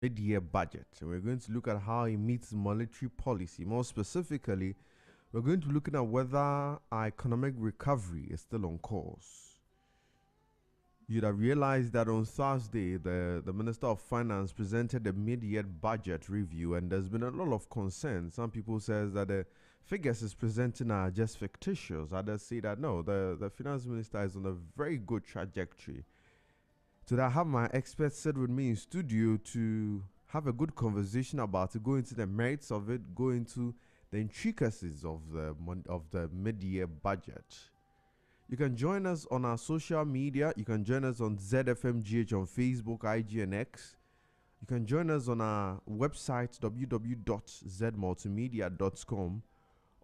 mid-year budget, and we're going to look at how it meets monetary policy. More specifically, we're going to look at whether our economic recovery is still on course. You'd have realized that on Thursday, the Minister of Finance presented a mid-year budget review, and there's been a lot of concern. Some people says that the figures is presenting are just fictitious. Others say that no, the Finance Minister is on a very good trajectory. Today I have my experts sit with me in studio to have a good conversation about it, go into the merits of it, go into the intricacies of the mid-year budget. You can join us on our social media. You can join us on ZFMGH on Facebook, IG, and X. You can join us on our website, www.zmultimedia.com,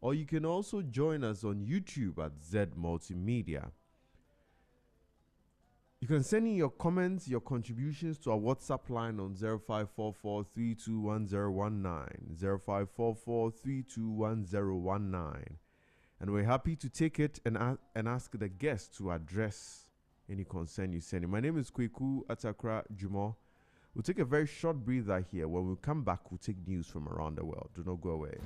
or you can also join us on YouTube at Z Multimedia. You can send in your comments, your contributions to our WhatsApp line on 0544 0544-321019, and we're happy to take it and ask the guests to address any concern you send in. My name is Kweku Atakra Jumo. We'll take a very short breather here. When we come back, we'll take news from around the world. Do not go away.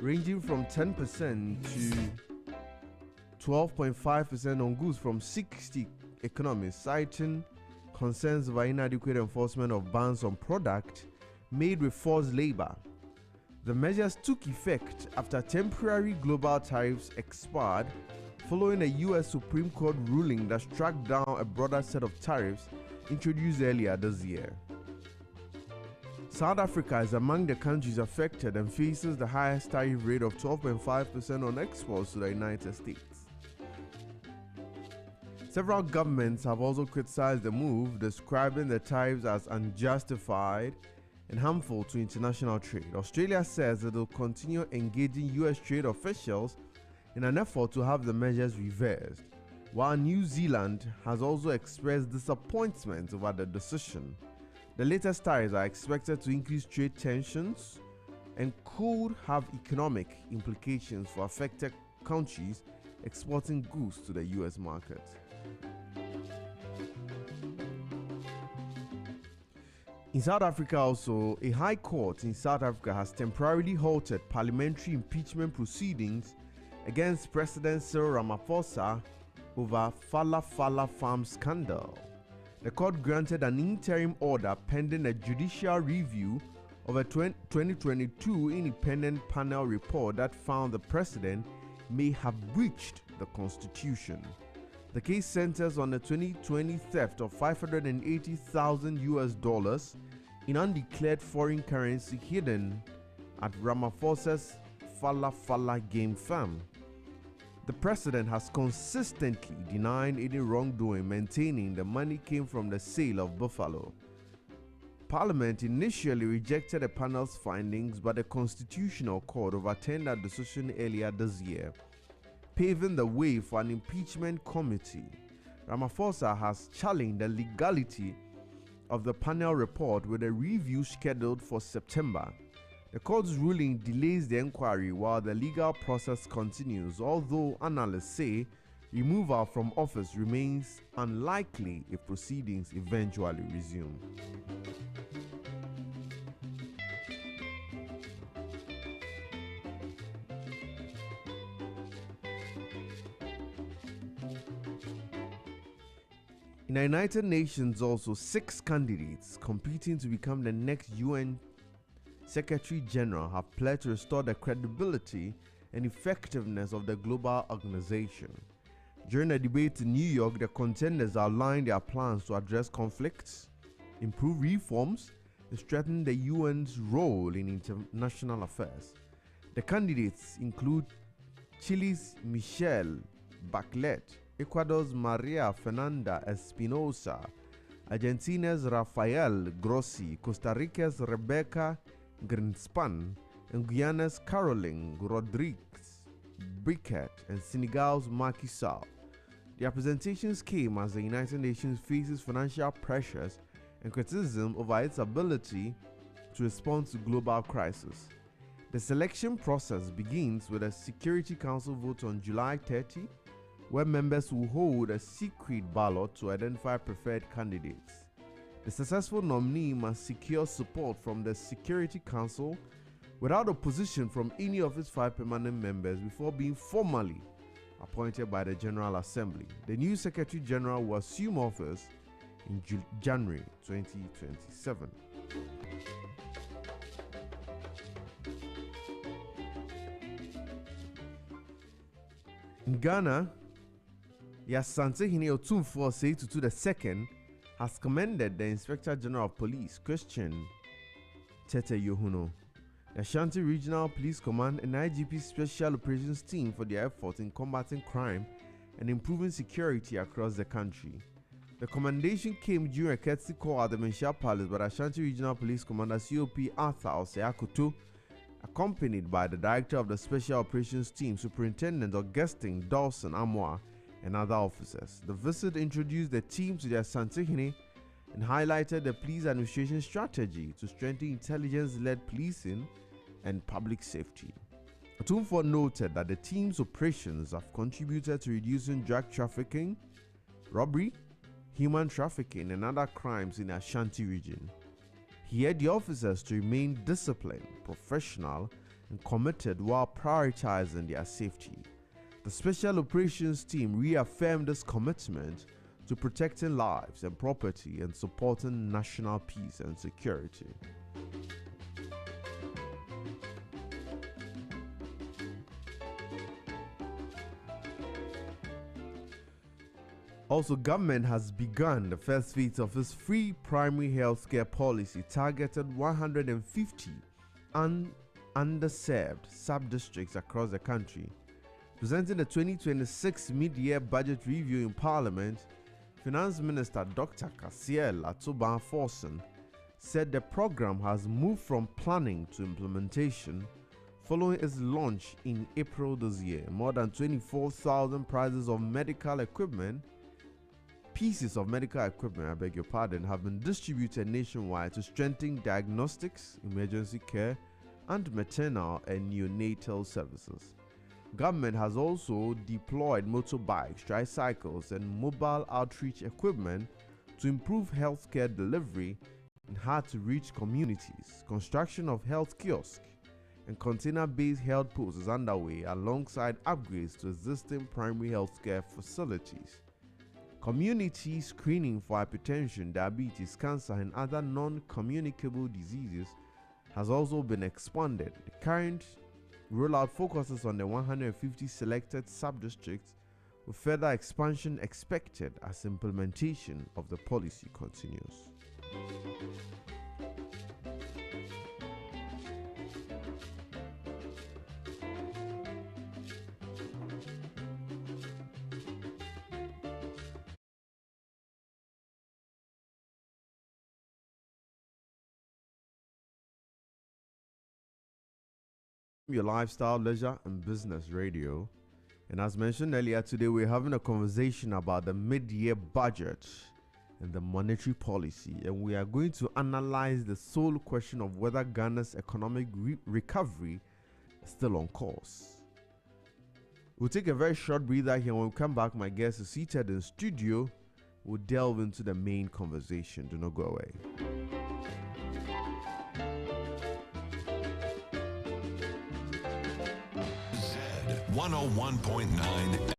ranging from 10% to 12.5% on goods from 60 economies, citing concerns over inadequate enforcement of bans on products made with forced labor. The measures took effect after temporary global tariffs expired following a U.S. Supreme Court ruling that struck down a broader set of tariffs introduced earlier this year. South Africa is among the countries affected and faces the highest tariff rate of 12.5% on exports to the United States. Several governments have also criticized the move, describing the tariffs as unjustified and harmful to international trade. Australia says it will continue engaging U.S. trade officials in an effort to have the measures reversed, while New Zealand has also expressed disappointment over the decision. The latest tariffs are expected to increase trade tensions and could have economic implications for affected countries exporting goods to the U.S. market. In South Africa also, a high court in South Africa has temporarily halted parliamentary impeachment proceedings against President Cyril Ramaphosa over Fala Farm scandal. The court granted an interim order pending a judicial review of a 2022 independent panel report that found the president may have breached the constitution. The case centers on the 2020 theft of $580,000 in undeclared foreign currency hidden at Ramaphosa's Fala game farm. The president has consistently denied any wrongdoing, maintaining the money came from the sale of buffalo. Parliament initially rejected the panel's findings, but the Constitutional Court overturned that decision earlier this year, paving the way for an impeachment committee. Ramaphosa has challenged the legality of the panel report with a review scheduled for September. The court's ruling delays the inquiry while the legal process continues, although analysts say removal from office remains unlikely if proceedings eventually resume. In the United Nations also, 6 candidates competing to become the next UN Secretary General have pledged to restore the credibility and effectiveness of the global organization. During a debate in New York, the contenders outlined their plans to address conflicts, improve reforms, and strengthen the UN's role in international affairs. The candidates include Chile's Michelle Bachelet, Ecuador's Maria Fernanda Espinosa, Argentina's Rafael Grossi, Costa Rica's Rebecca Greenspan, and Guyana's Caroline Rodriguez Briquet, and Senegal's Macky Sall. Their presentations came as the United Nations faces financial pressures and criticism over its ability to respond to global crisis. The selection process begins with a Security Council vote on July 30, where members will hold a secret ballot to identify preferred candidates. The successful nominee must secure support from the Security Council without opposition from any of its 5 permanent members before being formally appointed by the General Assembly. The new Secretary General will assume office in January 2027. In Ghana, the Asante-Hene Otumfuo Osei Tutu II has commended the Inspector General of Police, Christian Tete Yohuno, the Ashanti Regional Police Command, and IGP Special Operations Team for their efforts in combating crime and improving security across the country. The commendation came during a courtesy call at the Menchia Palace by the Ashanti Regional Police Commander COP Arthur Oseakoto, accompanied by the Director of the Special Operations Team, Superintendent Augustine Dawson Amoa, and other officers. The visit introduced the team to the Asante-Hene and highlighted the police administration strategy to strengthen intelligence-led policing and public safety. Otumfuo noted that the team's operations have contributed to reducing drug trafficking, robbery, human trafficking, and other crimes in the Ashanti region. He urged the officers to remain disciplined, professional, and committed while prioritizing their safety. The Special Operations Team reaffirmed its commitment to protecting lives and property and supporting national peace and security. Also, government has begun the first phase of its free primary healthcare policy targeted 150 underserved sub-districts across the country. Presenting the 2026 mid-year budget review in Parliament, Finance Minister Dr. Kasiel Atuban-Forson said the program has moved from planning to implementation following its launch in April this year. More than 24,000 pieces of medical equipment, have been distributed nationwide to strengthen diagnostics, emergency care, and maternal and neonatal services. Government has also deployed motorbikes, tricycles, and mobile outreach equipment to improve healthcare delivery in hard-to-reach communities. Construction of health kiosks and container-based health posts is underway alongside upgrades to existing primary healthcare facilities. Community screening for hypertension, diabetes, cancer, and other non-communicable diseases has also been expanded. The current rollout focuses on the 150 selected sub-districts, with further expansion expected as implementation of the policy continues. Your lifestyle, leisure, and business radio. And as mentioned earlier today, we're having a conversation about the mid-year budget and the monetary policy. And we are going to analyze the sole question of whether Ghana's economic recovery is still on course. We'll take a very short breather here. When we come back, my guest is seated in studio. We'll delve into the main conversation. Do not go away. Zed 101.9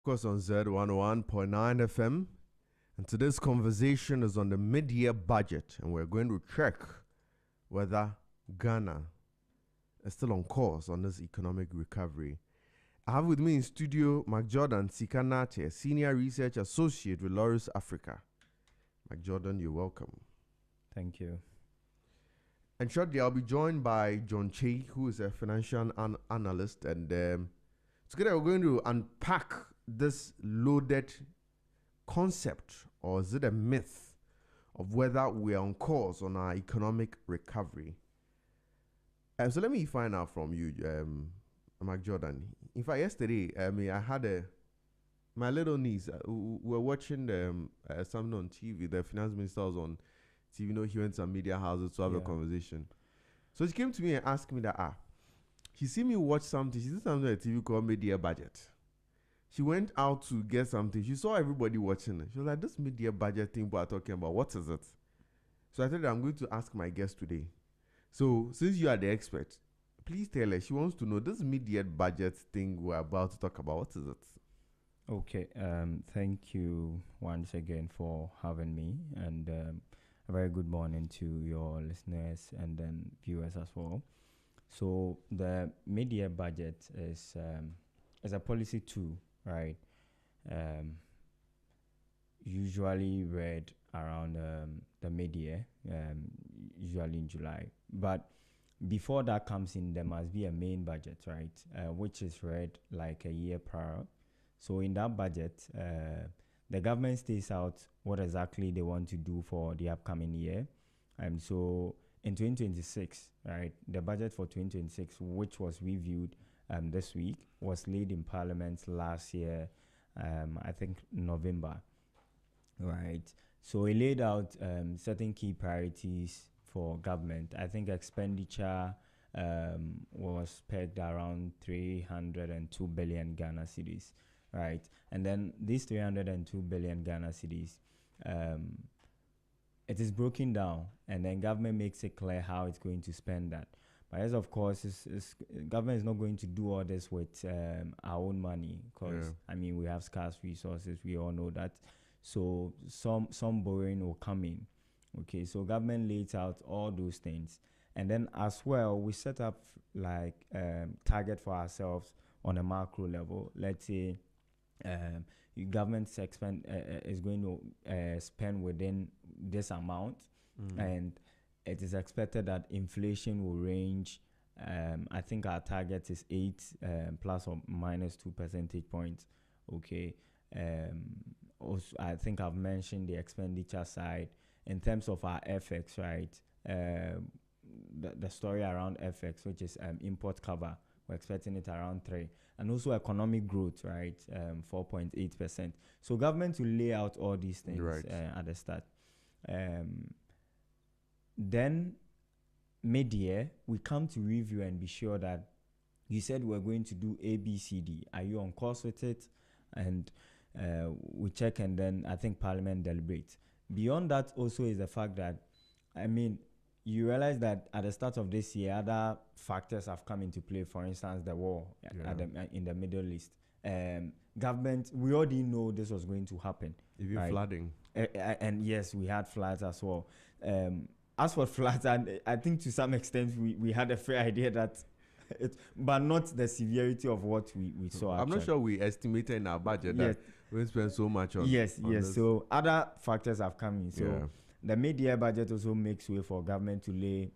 Focus on Zed 101.9 FM. And today's conversation is on the mid-year budget, and we're going to check whether Ghana is still on course on this economic recovery. I have with me in studio McJordan Sikanate, Senior Research Associate with Loris Africa. McJordan, you're welcome. Thank you. And shortly, I'll be joined by John Che, who is a financial analyst, and together we're going to unpack this loaded concept, or is it a myth, of whether we are on course on our economic recovery. So let me find out from you, McJordan. In fact, yesterday, I had my little niece. We were watching something on TV. The finance minister was on TV. You know, he went to some media houses to have a conversation. So she came to me and asked me that, she see me watch something. She did something on TV called Mid-Year Budget. She went out to get something. She saw everybody watching it. She was like, this mid-year budget thing we are talking about, what is it? So I told her I'm going to ask my guest today. So since you are the expert, please tell her. She wants to know this mid-year budget thing we're about to talk about. What is it? Okay. Thank you once again for having me, and a very good morning to your listeners and then viewers as well. So the mid-year budget is a policy tool, right? Usually read around the mid-year, usually in July. But before that comes in, there must be a main budget, right? Which is read like a year prior. So in that budget, the government states out what exactly they want to do for the upcoming year. And so in 2026, right, the budget for 2026, which was reviewed this week, was laid in Parliament last year, I think November, right? So it laid out certain key priorities for government. I think expenditure was pegged around 302 billion Ghana cedis, right? And then these 302 billion Ghana cedis, it is broken down, and then government makes it clear how it's going to spend that. But as of course, government is not going to do all this with our own money, because we have scarce resources. We all know that. So some borrowing will come in. Okay, so government lays out all those things, and then as well we set up like target for ourselves on a macro level. Let's say government is going to spend within this amount, and it is expected that inflation will range. I think our target is 8 plus or minus 2 percentage points. Okay. Also, I think I've mentioned the expenditure side in terms of our FX, right? The story around FX, which is import cover, we're expecting it around 3, and also economic growth, right? 4.8%. So government will lay out all these things at the start. Then mid-year, we come to review and be sure that you said we're going to do A, B, C, D. Are you on course with it? And we check, and then I think Parliament deliberates. Beyond that also is the fact that, you realize that at the start of this year, other factors have come into play. For instance, the war in the Middle East. Government, we already know this was going to happen. Even flooding. And yes, we had floods as well. As for floods, I think to some extent we had a fair idea that but not the severity of what we saw. I'm not sure we estimated in our budget that we spend so much on. Yes. So other factors have come in. So the mid-year budget also makes way for government to lay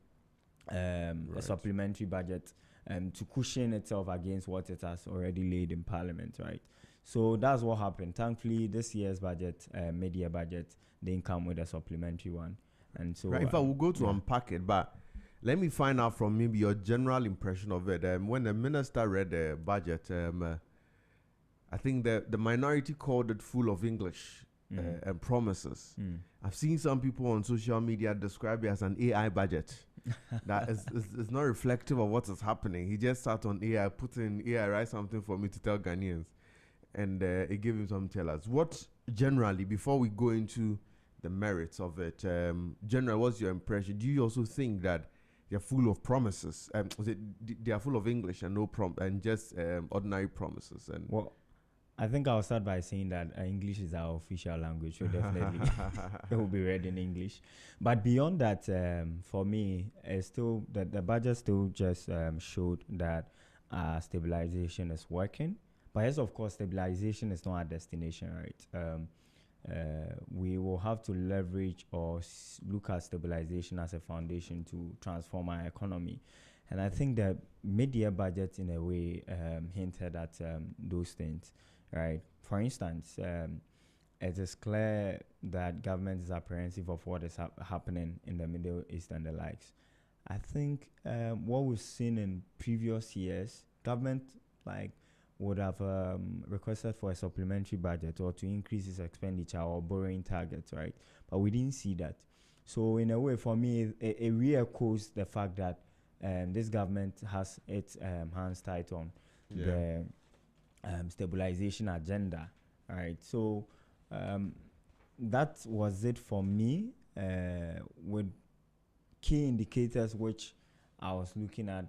a supplementary budget to cushion itself against what it has already laid in Parliament, right? So that's what happened. Thankfully, this year's budget, mid-year budget, didn't come with a supplementary one. And so, in fact, we'll go to unpack it, but let me find out from maybe your general impression of it. When the minister read the budget, I think the minority called it full of English and promises. I've seen some people on social media describe it as an AI budget. That is not reflective of what is happening. He just sat on AI, put in AI, write something for me to tell Ghanaians, and it gave him some tell us. What generally, before we go into the merits of it, generally, what's your impression? Do you also think that they're full of promises? They are full of English and no and just ordinary promises? And well, I think I'll start by saying that English is our official language, so definitely it will be read in English. But beyond that, for me, it's still the budget still just showed that stabilization is working. But yes, of course, stabilization is not a destination, right? We will have to leverage or look at stabilization as a foundation to transform our economy. And I think the mid-year budget, in a way, hinted at those things, right? For instance, it is clear that government is apprehensive of what is happening in the Middle East and the likes. I think what we've seen in previous years, government would have requested for a supplementary budget or to increase its expenditure or borrowing targets, right? But we didn't see that. So in a way, for me, it re-echoes the fact that this government has its hands tight on the stabilization agenda, right? So that was it for me with key indicators which I was looking at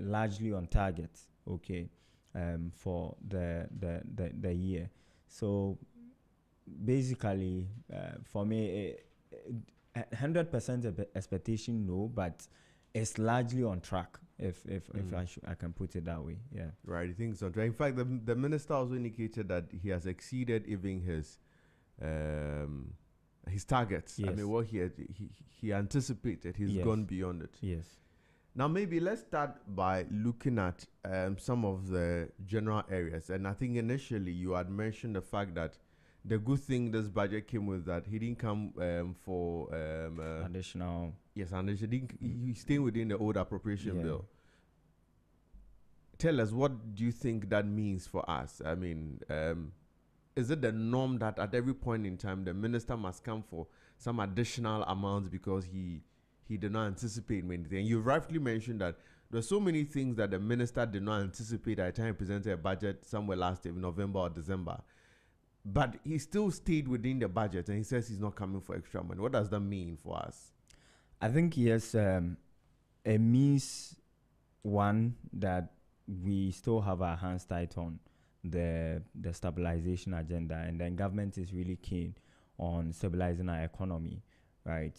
largely on target, okay, for the year. So basically, for me, 100% expectation, no, but it's largely on track, if I can put it that way. Yeah. Right, I think so. In fact, the minister also indicated that he has exceeded even his targets. Yes. I mean, what he anticipated, he's gone beyond it. Yes. Now, maybe let's start by looking at some of the general areas. And I think initially you had mentioned the fact that the good thing this budget came with, that he didn't come for additional. Yes, and he's staying within the old appropriation bill. Tell us, what do you think that means for us? I mean, is it the norm that at every point in time the minister must come for some additional amounts because he did not anticipate anything? You've rightfully mentioned that there are so many things that the minister did not anticipate at the time he presented a budget somewhere last year in November or December. But he still stayed within the budget, and he says he's not coming for extra money. What does that mean for us? I think yes, it means one, that we still have our hands tight on the stabilization agenda, and then government is really keen on stabilizing our economy, right?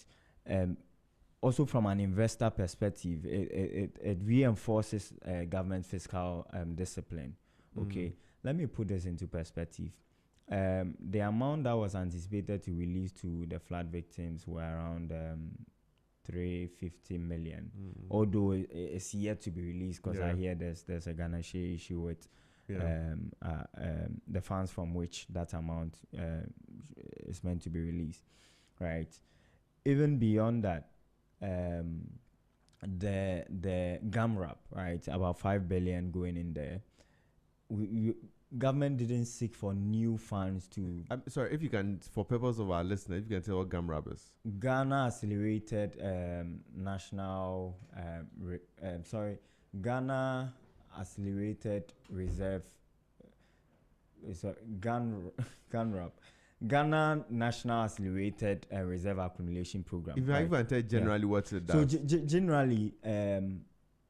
Also, from an investor perspective, it reinforces government fiscal discipline. Okay, let me put this into perspective. The amount that was anticipated to release to the flood victims were around 350 million, although it's yet to be released, because I hear there's a Ghana share issue with the funds from which that amount is meant to be released, right? Even beyond that, the GAMRAP, right, about 5 billion going in there. Government didn't seek for new funds to. I'm sorry, if you can, for purpose of our listeners, if you can tell what GAMRAP is. Ghana Accelerated Ghana Accelerated Reserve. GANRAP. Ghana National Accelerated Reserve Accumulation Program. If I can tell generally what it So does. generally,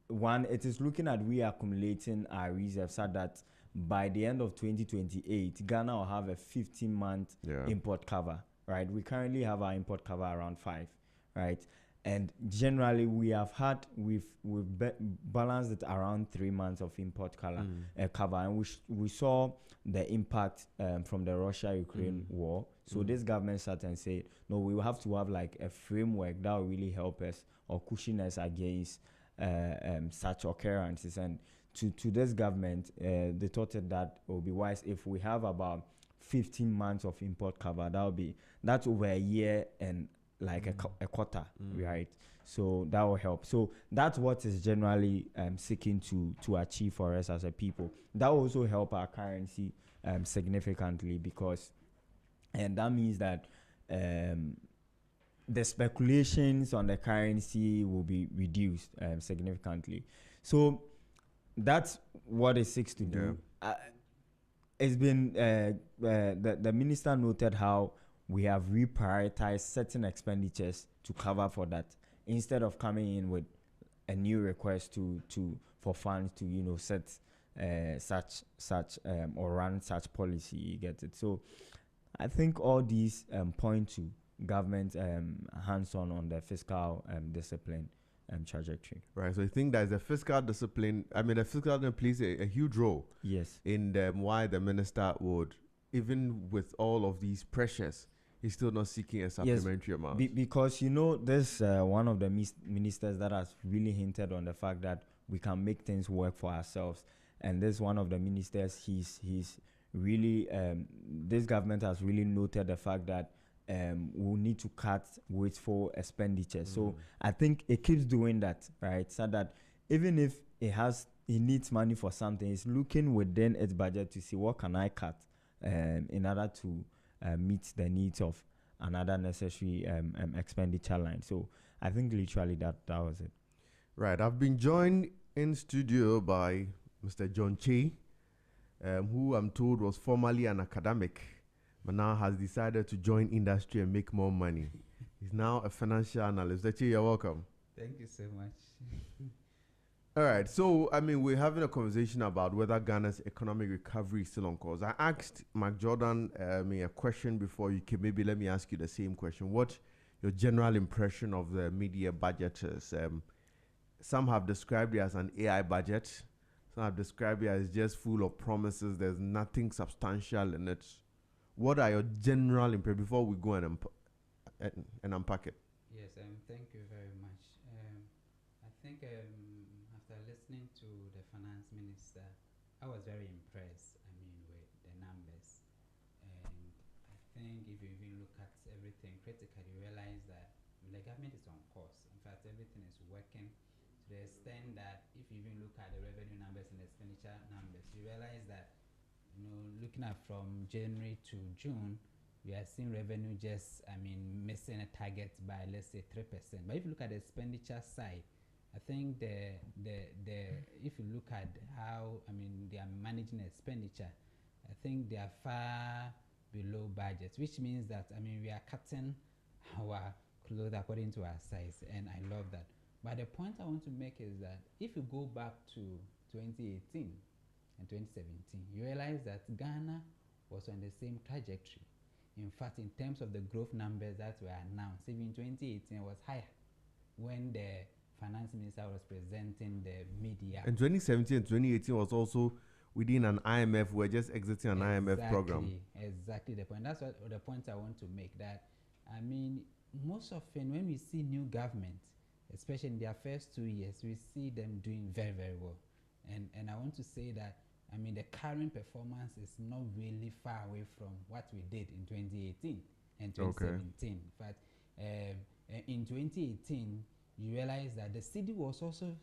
one, it is looking at reaccumulating our reserves so that by the end of 2028, Ghana will have a 15-month import cover, right? We currently have our import cover around 5, right? And generally, we've balanced it around 3 months of import cover, and we saw the impact from the Russia-Ukraine war. So this government sat and said, no, we will have to have like a framework that will really help us or cushion us against such occurrences. And to this government, they thought that it would be wise if we have about 15 months of import cover. That's over a year and like a quarter, right? So that will help. So that's what is generally seeking to achieve for us as a people. That will also help our currency significantly, because, and that means that the speculations on the currency will be reduced significantly. So that's what it seeks to do. It's been the minister noted how we have reprioritized certain expenditures to cover for that, instead of coming in with a new request for funds to set such or run such policy. You get it? So I think all these point to government hands-on on the fiscal discipline trajectory. Right. So I think that the fiscal discipline, the fiscal discipline plays a huge role. Yes. In why the minister would, even with all of these pressures, he's still not seeking a supplementary amount. Because this one of the ministers that has really hinted on the fact that we can make things work for ourselves, and this one of the ministers, he's really this government has really noted the fact that we'll need to cut wasteful expenditure. So I think it keeps doing that, right? So that even if it needs money for something, it's looking within its budget to see what can I cut in order to meet the needs of another necessary expenditure line. So I think literally that was it. Right. I've been joined in studio by Mr. John Che, who I'm told was formerly an academic, but now has decided to join industry and make more money. He's now a financial analyst. Mr. Che, you're welcome. Thank you so much. All right. So, we're having a conversation about whether Ghana's economic recovery is still on course. I asked Mark Jordan a question before you came. Maybe let me ask you the same question. What's your general impression of the media budgeters? Some have described it as an AI budget. Some have described it as just full of promises. There's nothing substantial in it. What are your general impressions before we go and unpack it? Yes, thank you very much. I think after listening to the finance minister, I was very impressed, with the numbers. And I think if you even look at everything critically, you realize that the government is on course. In fact, everything is working to the extent that if you even look at the revenue numbers and expenditure numbers, you realize that looking at from January to June, we are seeing revenue just, missing a target by let's say 3%. But if you look at the expenditure side, I think if you look at how they are managing expenditure, I think they are far below budget, which means that we are cutting our clothes according to our size, and I love that. But the point I want to make is that if you go back to 2018 and 2017, you realize that Ghana was on the same trajectory. In fact, in terms of the growth numbers that were announced, even in 2018 it was higher when the finance minister was presenting the media. And 2017 and 2018 was also within an IMF. We're just exiting an IMF program. Exactly the point. That's what the point I want to make. That most often when we see new government, especially in their first 2 years, we see them doing very, very well. And I want to say that the current performance is not really far away from what we did in 2018 and 2017. But in 2018, you realize that the city was also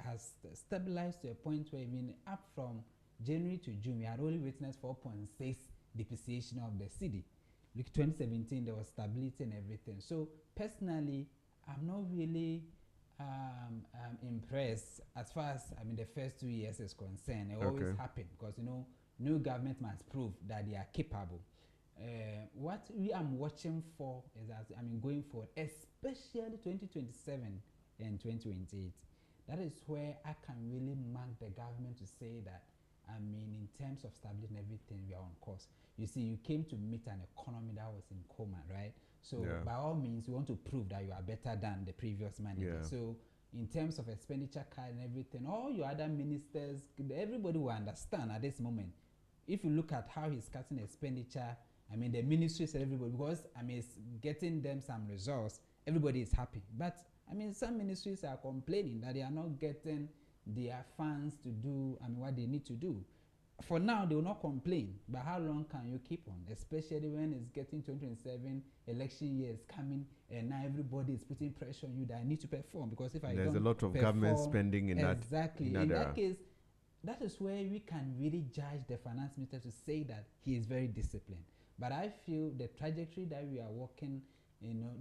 has stabilized to a point where up from January to June, we had only witnessed 4.6 depreciation of the city. Look, 2017 there was stability and everything. So personally, I'm not really impressed as far as the first 2 years is concerned. It always happens because new government must prove that they are capable. What we am watching for is that going forward, especially 2027 and 2028. That is where I can really mark the government to say that in terms of stability and everything, we are on course. You see, you came to meet an economy that was in coma, right? So by all means, you want to prove that you are better than the previous manager. Yeah. So in terms of expenditure cut and everything, all your other ministers, everybody will understand at this moment. If you look at how he's cutting expenditure, the ministries and everybody, because it's getting them some results, everybody is happy. But some ministries are complaining that they are not getting their funds to do what they need to do. For now, they will not complain, but how long can you keep on? Especially when it's getting 2027, election year is coming, and now everybody is putting pressure on you that I need to perform, because if I there's don't a lot of perform, government spending in that. Exactly. In that case, that is where we can really judge the finance minister to say that he is very disciplined. But I feel the trajectory that we are walking,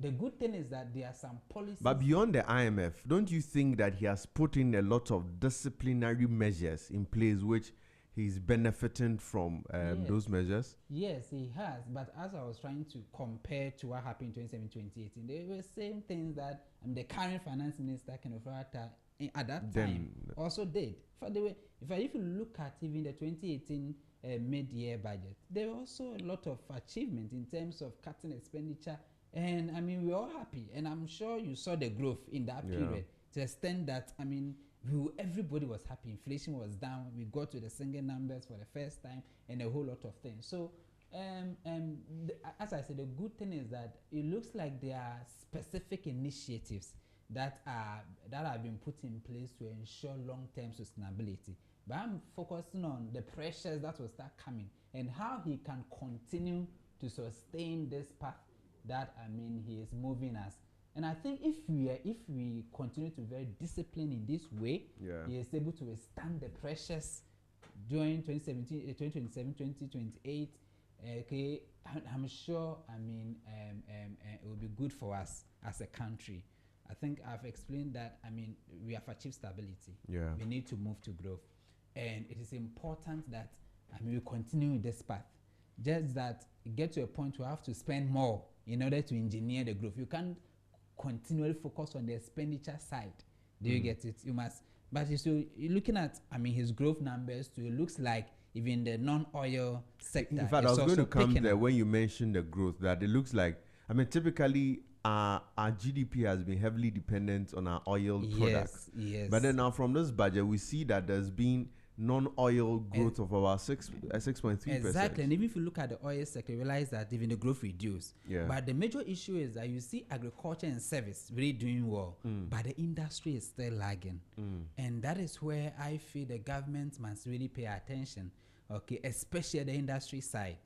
the good thing is that there are some policies. But beyond the IMF, don't you think that he has put in a lot of disciplinary measures in place which he's benefiting from those measures? Yes, he has. But as I was trying to compare to what happened in 2017, 2018, they were saying things that the current finance minister can offer at that Then- time also did. For the way, if you look at even the 2018 mid-year budget, there were also a lot of achievement in terms of cutting expenditure, and I mean we're all happy, and I'm sure you saw the growth in that Yeah. period to the extent that I mean everybody was happy. Inflation was down. We got to the single numbers for the first time, and a whole lot of things. So as I said, the good thing is that it looks like there are specific initiatives that have been put in place to ensure long-term sustainability. But I'm focusing on the pressures that will start coming and how he can continue to sustain this path that I mean he is moving us. And I think if we continue to be very disciplined in this way, Yeah. he is able to withstand the pressures during 2017, 2027, 2028. Okay, I'm sure. I mean, it will be good for us as a country. I think I've explained that. I mean, we have achieved stability. Yeah. We need to move to growth, and it is important that I mean we continue in this path. Just that get to a point where we have to spend more in order to engineer the growth. You can't continually focus on the expenditure side. Do you get it? You must. But so you're looking at, I mean, his growth numbers too. It looks like even the non-oil sector. In fact, I is was going also to come picking there up. when you mentioned the growth, that it looks like, I mean, typically our GDP has been heavily dependent on our oil products. Yes. But then now from this budget, we see that there's been non-oil growth of about 6.3%. Exactly, and even if you look at the oil sector, you realize that even the growth reduced. Yeah. But the major issue is that you see agriculture and service really doing well, but the industry is still lagging, and that is where I feel the government must really pay attention. Okay, especially the industry side.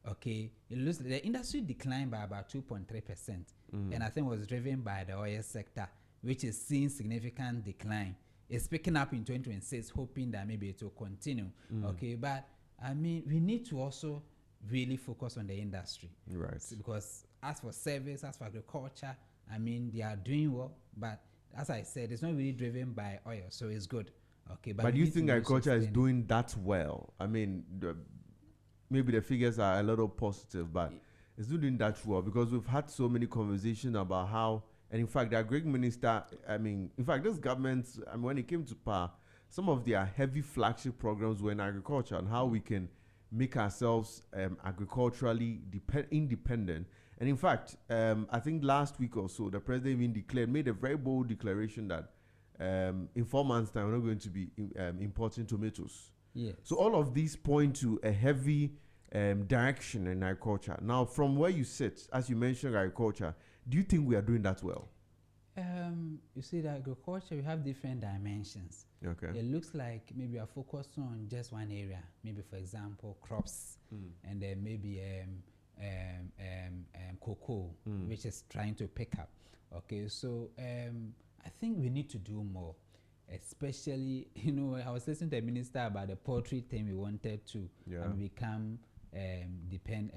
Okay, it looks the industry declined by about 2.3%, and I think it was driven by the oil sector, which is seeing significant decline. It's picking up in 2026, hoping that maybe it will continue. Okay, but I mean, we need to also really focus on the industry. Right. Because as for service, as for agriculture, I mean, they are doing well, but as I said, it's not really driven by oil, so it's good. Okay, But we do you need to think really agriculture is sustain it. doing that well? I mean, maybe the figures are a little positive, but it's not doing that well, because we've had so many conversations about how, and in fact, the agri minister, I mean, in fact, this government, I mean, when it came to power, some of their heavy flagship programs were in agriculture and how we can make ourselves agriculturally independent. And in fact, I think last week or so, the president even made a very bold declaration that in 4 months' time, we're not going to be importing tomatoes. Yes. So all of these point to a heavy direction in agriculture. Now, from where you sit, as you mentioned agriculture, do you think we are doing that well? You see, the agriculture, we have different dimensions. Okay. It looks like maybe we are focused on just one area. Maybe, for example, crops, and then maybe cocoa, which is trying to pick up. Okay, so I think we need to do more. Especially, you know, I was listening to the minister about the poultry thing. We wanted to become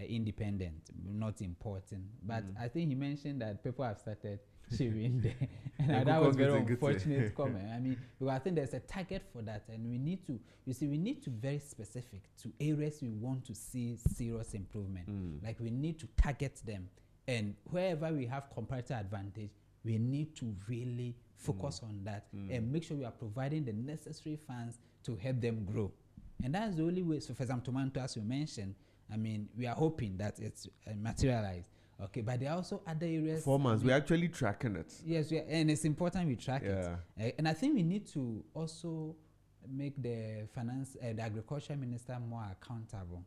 independent, not importing. But I think he mentioned that people have started chewing there, and that was very unfortunate comment. I mean, because I think there's a target for that, and we need to. You see, we need to be very specific to areas we want to see serious improvement. Like we need to target them, and wherever we have comparative advantage, we need to really focus on that and make sure we are providing the necessary funds to help them grow. And that's the only way. So, for example, tomato, as you mentioned, I mean, we are hoping that it's materialized. Okay, but there are also other areas. 4 months, we're actually tracking it. Yes, and it's important we track it. And I think we need to also make the the agriculture minister more accountable.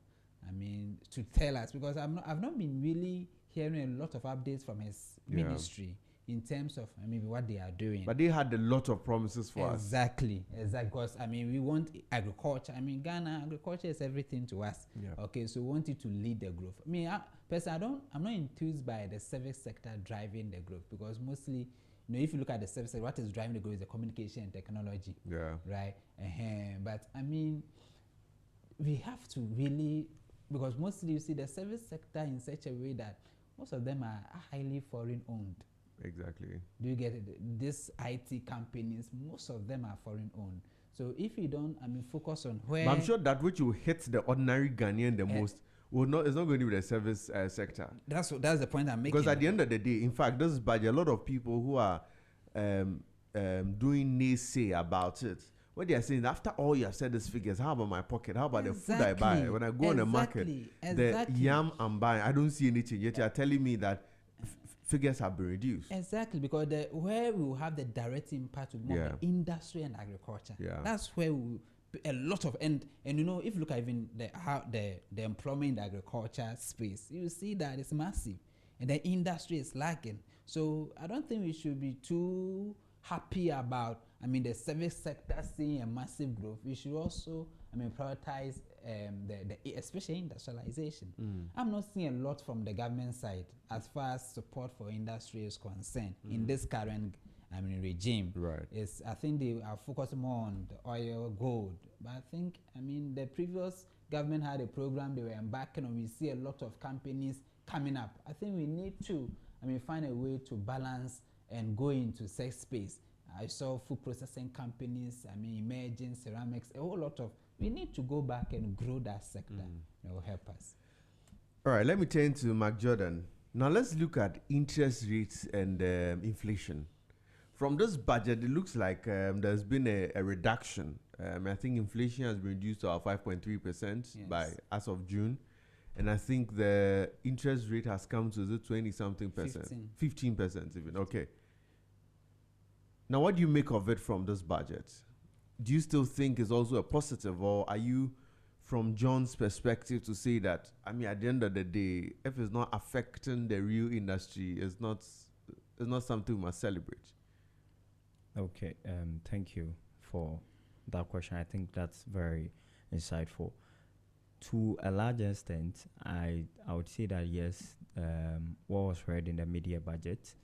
I mean, to tell us, because I've not been really hearing a lot of updates from his ministry in terms of maybe what they are doing. But they had a lot of promises for us. Exactly. Because I mean, we want agriculture. I mean, Ghana agriculture is everything to us. Okay, so we want it to lead the growth. I mean, personally, I'm not enthused by the service sector driving the growth, because mostly, you know, if you look at the service sector, what is driving the growth is the communication and technology. Yeah. Right. But I mean, we have to really, because mostly you see the service sector in such a way that most of them are highly foreign owned. Exactly. Do you get it? These IT companies, most of them are foreign owned. So if you don't, I mean, focus on where. But I'm sure that which will hit the ordinary Ghanaian the most it's not going to be the service sector. That's the point I'm making. Because at the end of the day, in fact, this is by a lot of people who are doing naysay about it. What they are saying, after all you have said these figures, how about my pocket? How about the food I buy? When I go on the market, the yam I'm buying, I don't see any change. Yet you are telling me that figures have been reduced. Exactly, because where we will have the direct impact will be more the industry and agriculture. That's where we a lot of and you know, if you look at even the employment in the agriculture space, you see that it's massive and the industry is lacking. So I don't think we should be too happy about, I mean, the service sector seeing a massive growth. We should also, I mean, prioritize the especially industrialization. I'm not seeing a lot from the government side as far as support for industry is concerned in this current, I mean, regime. Right. I think they are focused more on the oil, gold. But I think, I mean, the previous government had a program they were embarking on. We see a lot of companies coming up. I think we need to, I mean, find a way to balance and go into sex space. I saw food processing companies, I mean, emerging ceramics, a whole lot of, we need to go back and grow that sector. That will help us. All right, let me turn to Mark Jordan. Now let's look at interest rates and inflation. From this budget, it looks like there's been a reduction. I think inflation has been reduced to 5.3% by as of June. And I think the interest rate has come to the 20-something percent. 15% even, okay. Now, what do you make of it from this budget? Do you still think it's also a positive, or are you, from John's perspective, to say that, I mean, at the end of the day, if it's not affecting the real industry, it's not something we must celebrate? Okay, thank you for that question. I think that's very insightful. To a large extent, I would say that yes, what was read in the media budget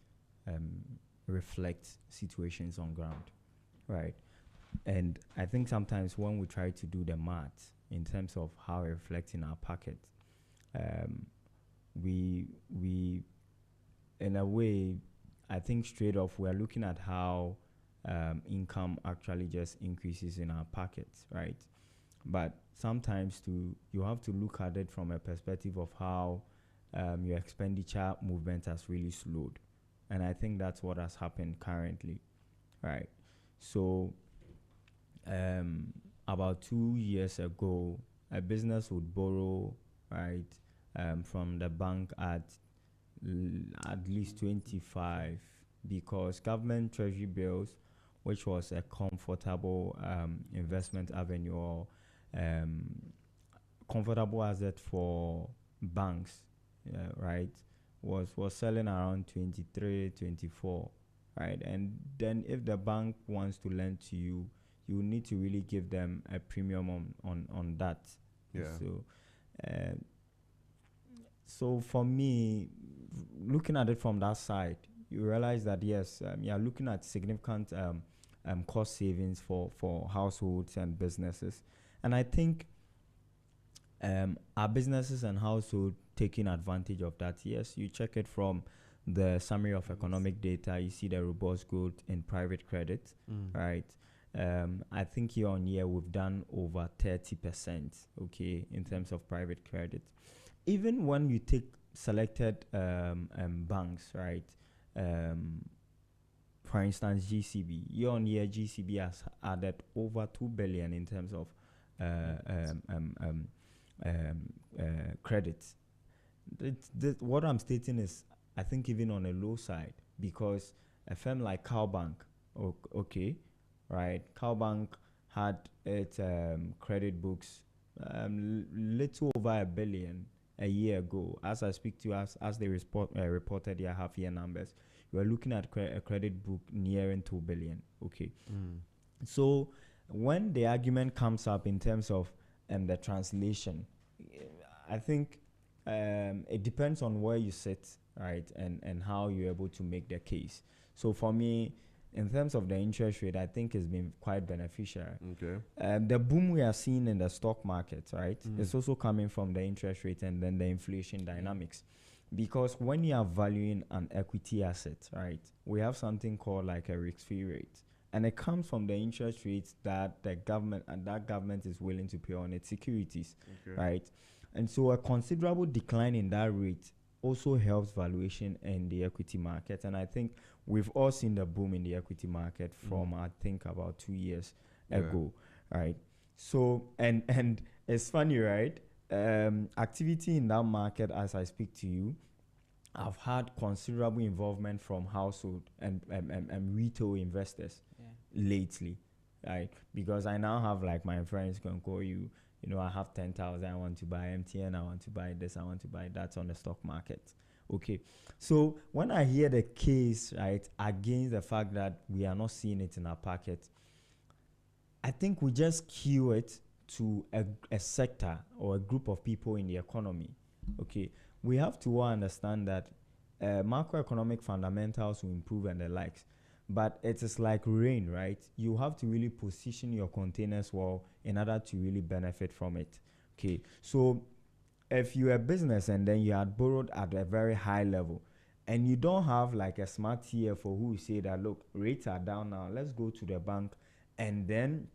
reflects situations on ground, right? And I think sometimes when we try to do the math in terms of how it reflects in our pocket, we in a way, I think straight off we are looking at how income actually just increases in our pockets, right? But sometimes you have to look at it from a perspective of how your expenditure movement has really slowed. And I think that's what has happened currently, right? So about 2 years ago, a business would borrow, right, from the bank at least 25, because government treasury bills, which was a comfortable investment avenue or comfortable asset for banks, right, was selling around 23, 24, right? And then if the bank wants to lend to you, you need to really give them a premium on that. So for me, looking at it from that side, you realize that yes, you're looking at significant cost savings for households and businesses. And I think our businesses and households taking advantage of that. Yes, you check it from the summary of economic data, you see the robust growth in private credit, right? I think year on year we've done over 30%, okay, in terms of private credit. Even when you take selected banks, right? For instance, GCB, year on year GCB has added over 2 billion in terms of credits. What I'm stating is, I think even on a low side, because a firm like Cowbank, okay, right? Cowbank had its credit books little over 1 billion a year ago. As I speak to you, as they reported their half-year numbers, you are looking at a credit book nearing 2 billion. Okay, so when the argument comes up in terms of the translation, I think it depends on where you sit, right, and how you're able to make the case. So for me, in terms of the interest rate, I think it's been quite beneficial. Okay. The boom we are seeing in the stock market, right, it's also coming from the interest rate and then the inflation dynamics. Because when you are valuing an equity asset, right, we have something called like a risk-free rate. And it comes from the interest rates that the government is willing to pay on its securities, right? And so a considerable decline in that rate also helps valuation in the equity market. And I think we've all seen the boom in the equity market from I think about 2 years ago, right? So and it's funny, right? Activity in that market as I speak to you, I've had considerable involvement from household and retail investors lately, right? Because I now have like my friends can call you, you know, I have 10,000, I want to buy MTN, I want to buy this, I want to buy that on the stock market. Okay. So when I hear the case, right, against the fact that we are not seeing it in our pocket, I think we just cue it to a sector or a group of people in the economy. Okay. We have to understand that macroeconomic fundamentals will improve and the likes. But it is like rain, right? You have to really position your containers well in order to really benefit from it. Okay. So if you're a business and then you had borrowed at a very high level and you don't have like a smart CFO who will say that, look, rates are down now, let's go to the bank and then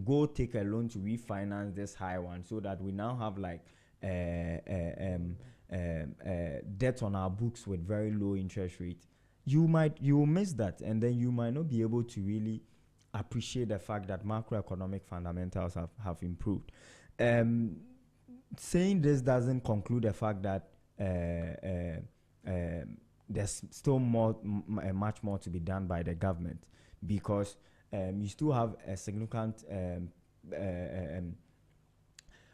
go take a loan to refinance this high one so that we now have like debt on our books with very low interest rate. You will miss that, and then you might not be able to really appreciate the fact that macroeconomic fundamentals have improved. Saying this doesn't conclude the fact that there's still much more to be done by the government, because you still have a significant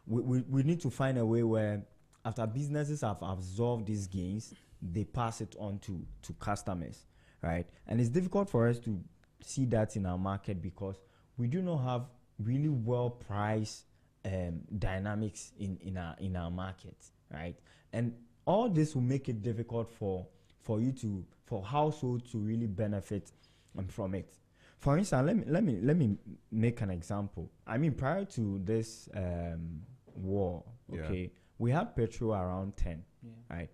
we need to find a way where after businesses have absorbed these gains, they pass it on to customers, right? And it's difficult for us to see that in our market because we do not have really well priced dynamics in our market, right? And all this will make it difficult for households to really benefit from it. For instance, let me make an example. I mean, prior to this war, okay, we had petrol around 10, right?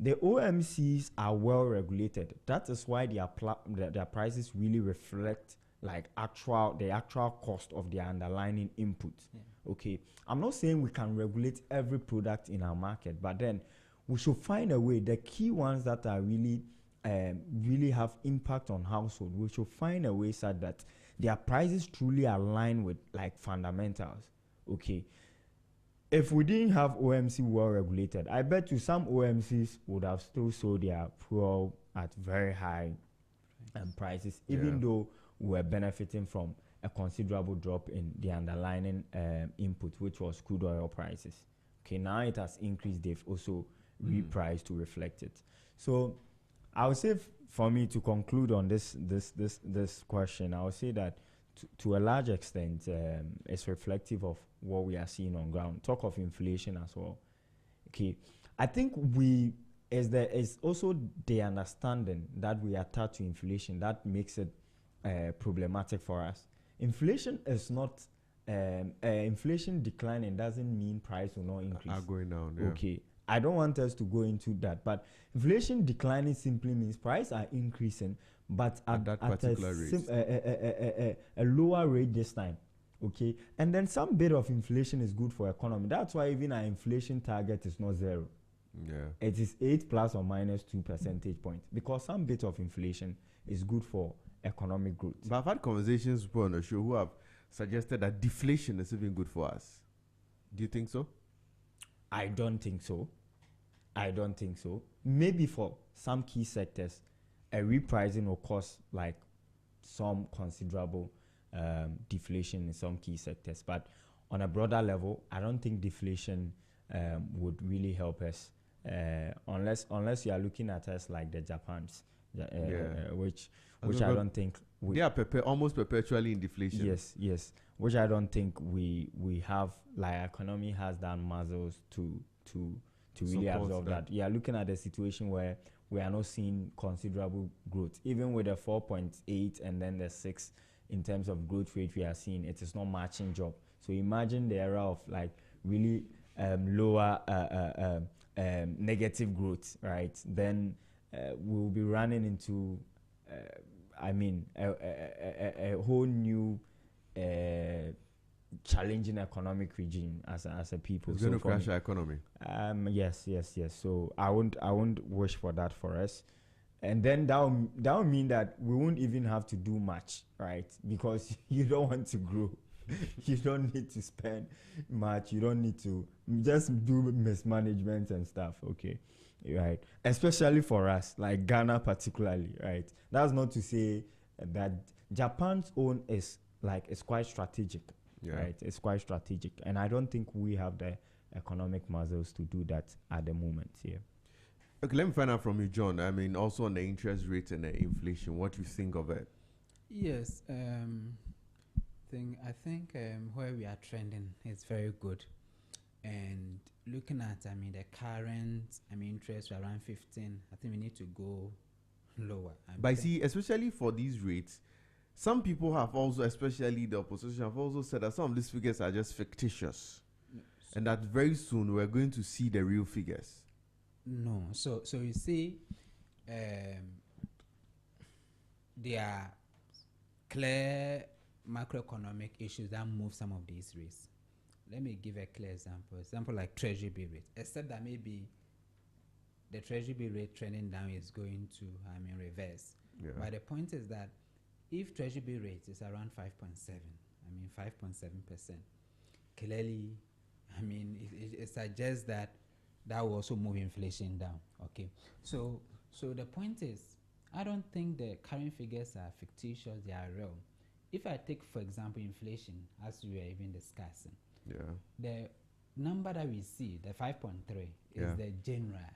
The OMCs are well regulated. That is why their prices really reflect like the actual cost of their underlying inputs. Okay, I'm not saying we can regulate every product in our market, but then we should find a way. The key ones that are really have impact on household, we should find a way so that their prices truly align with like fundamentals. Okay. If we didn't have OMC well regulated, I bet you some OMCs would have still sold their fuel at very high prices, even though we're benefiting from a considerable drop in the underlying input, which was crude oil prices. Okay, now it has increased. They've also repriced to reflect it. So I would say for me to conclude on this question, I would say that to a large extent, it's reflective of what we are seeing on ground. Talk of inflation as well. Okay, I think is also the understanding that we are attached to inflation that makes it problematic for us. Inflation is not inflation declining doesn't mean price will not increase. Are going down. Okay, I don't want us to go into that, but inflation declining simply means prices are increasing, but at that particular rate, a lower rate this time. Okay, and then some bit of inflation is good for economy. That's why even our inflation target is not 0. It is 8 plus or minus 2 percentage points, because some bit of inflation is good for economic growth. But I've had conversations with people on the show who have suggested that deflation is even good for us. Do you think so? I don't think so. Maybe for some key sectors, a repricing will cause like some considerable deflation in some key sectors. But on a broader level, I don't think deflation would really help us unless you are looking at us like the Japans, which I don't think they are almost perpetually in deflation. Yes, which I don't think we have, like, economy has that muscles to really absorb that. Yeah, looking at the situation where we are not seeing considerable growth, even with the 4.8 and then the 6 in terms of growth rate we are seeing, it is not matching job. So imagine the era of like really lower negative growth, right? Then we'll be running into a whole new challenging economic regime as a people. It's going to crash our economy. Yes. So I won't wish for that for us. And then that'll mean that we won't even have to do much, right? Because you don't want to grow. You don't need to spend much. You don't need to just do mismanagement and stuff, okay? Right? Especially for us, like Ghana particularly, right? That's not to say that Japan's own is quite strategic, right? It's quite strategic. And I don't think we have the economic muscles to do that at the moment here. Okay, let me find out from you, John. I mean, also on the interest rate and the inflation, what you think of it? Yes, I think where we are trending is very good. And looking at, the current, interest around 15, I think we need to go lower. But see, especially for these rates, some people have also, especially the opposition, have also said that some of these figures are just fictitious. And that very soon we're going to see the real figures. No. So you see, there are clear macroeconomic issues that move some of these rates. Let me give a clear example. Example like Treasury bill rate. Except that maybe the Treasury bill rate trending down is going to, reverse. Yeah. But the point is that if Treasury bill rate is around 5.7, 5.7%, clearly, it suggests that will also move inflation down. Okay. So the point is, I don't think the current figures are fictitious, they are real. If I take, for example, inflation, as we were even discussing, the number that we see, the 5.3, is the general.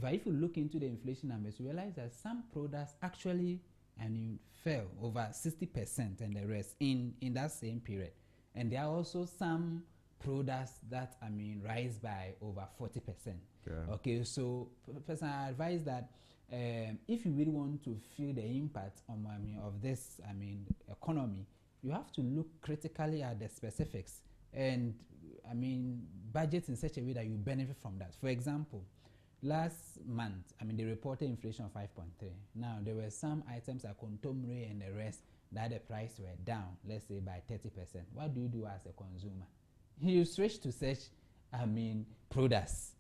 If you look into the inflation numbers, you realize that some products actually fell over 60% and the rest in that same period. And there are also some products that rise by over 40%. Okay, so personally, I advise that if you really want to feel the impact of this economy, you have to look critically at the specifics and budget in such a way that you benefit from that. For example, last month they reported inflation of 5.3. Now there were some items like contomere and the rest that the price were down, let's say by 30%. What do you do as a consumer? You switch to such products.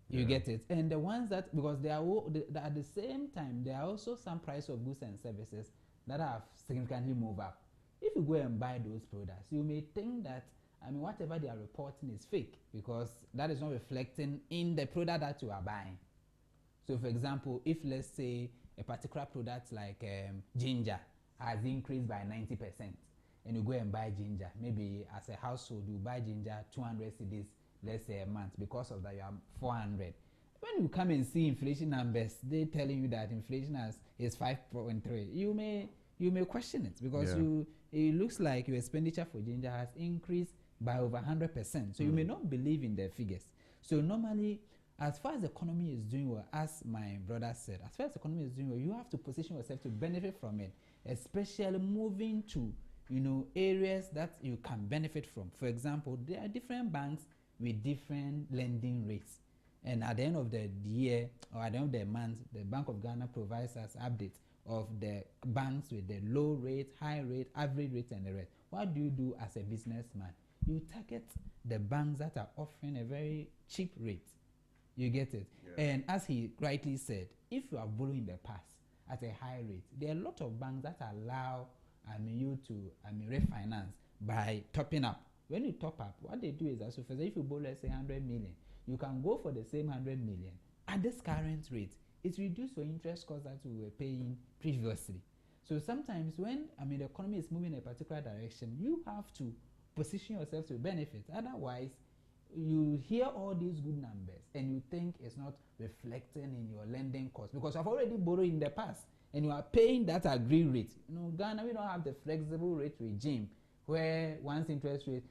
You get it. And the ones that, because they are at the same time, there are also some price of goods and services that have significantly moved up. If you go and buy those products, you may think that whatever they are reporting is fake, because that is not reflecting in the product that you are buying. So for example, if let's say a particular product like ginger has increased by 90%, and you go and buy ginger, maybe as a household you buy ginger 200 cedis, let's say a month, because of that you have 400. When you come and see inflation numbers, they telling you that inflation is 5.3, you may question it, because it looks like your expenditure for ginger has increased by over 100%. So you may not believe in the figures. So normally, as far as the economy is doing well, as my brother said, as far as the economy is doing well, you have to position yourself to benefit from it, especially moving to areas that you can benefit from. For example, there are different banks with different lending rates, and at the end of the year or at the end of the month, the Bank of Ghana provides us updates of the banks with the low rate, high rate, average rate, and the rest. What do you do as a businessman? You target the banks that are offering a very cheap rate. You get it? And as he rightly said, if you are borrowing the past at a high rate, there are a lot of banks that allow you to refinance by topping up. When you top up, what they do is that, so for example, if you borrow, let's say 100 million, you can go for the same 100 million at this current rate. It reduces your interest cost that you were paying previously. So sometimes when the economy is moving in a particular direction, you have to position yourself to benefit. Otherwise, you hear all these good numbers and you think it's not reflecting in your lending cost, because I've already borrowed in the past and you are paying that agreed rate. Ghana, we don't have the flexible rate regime where once interest rate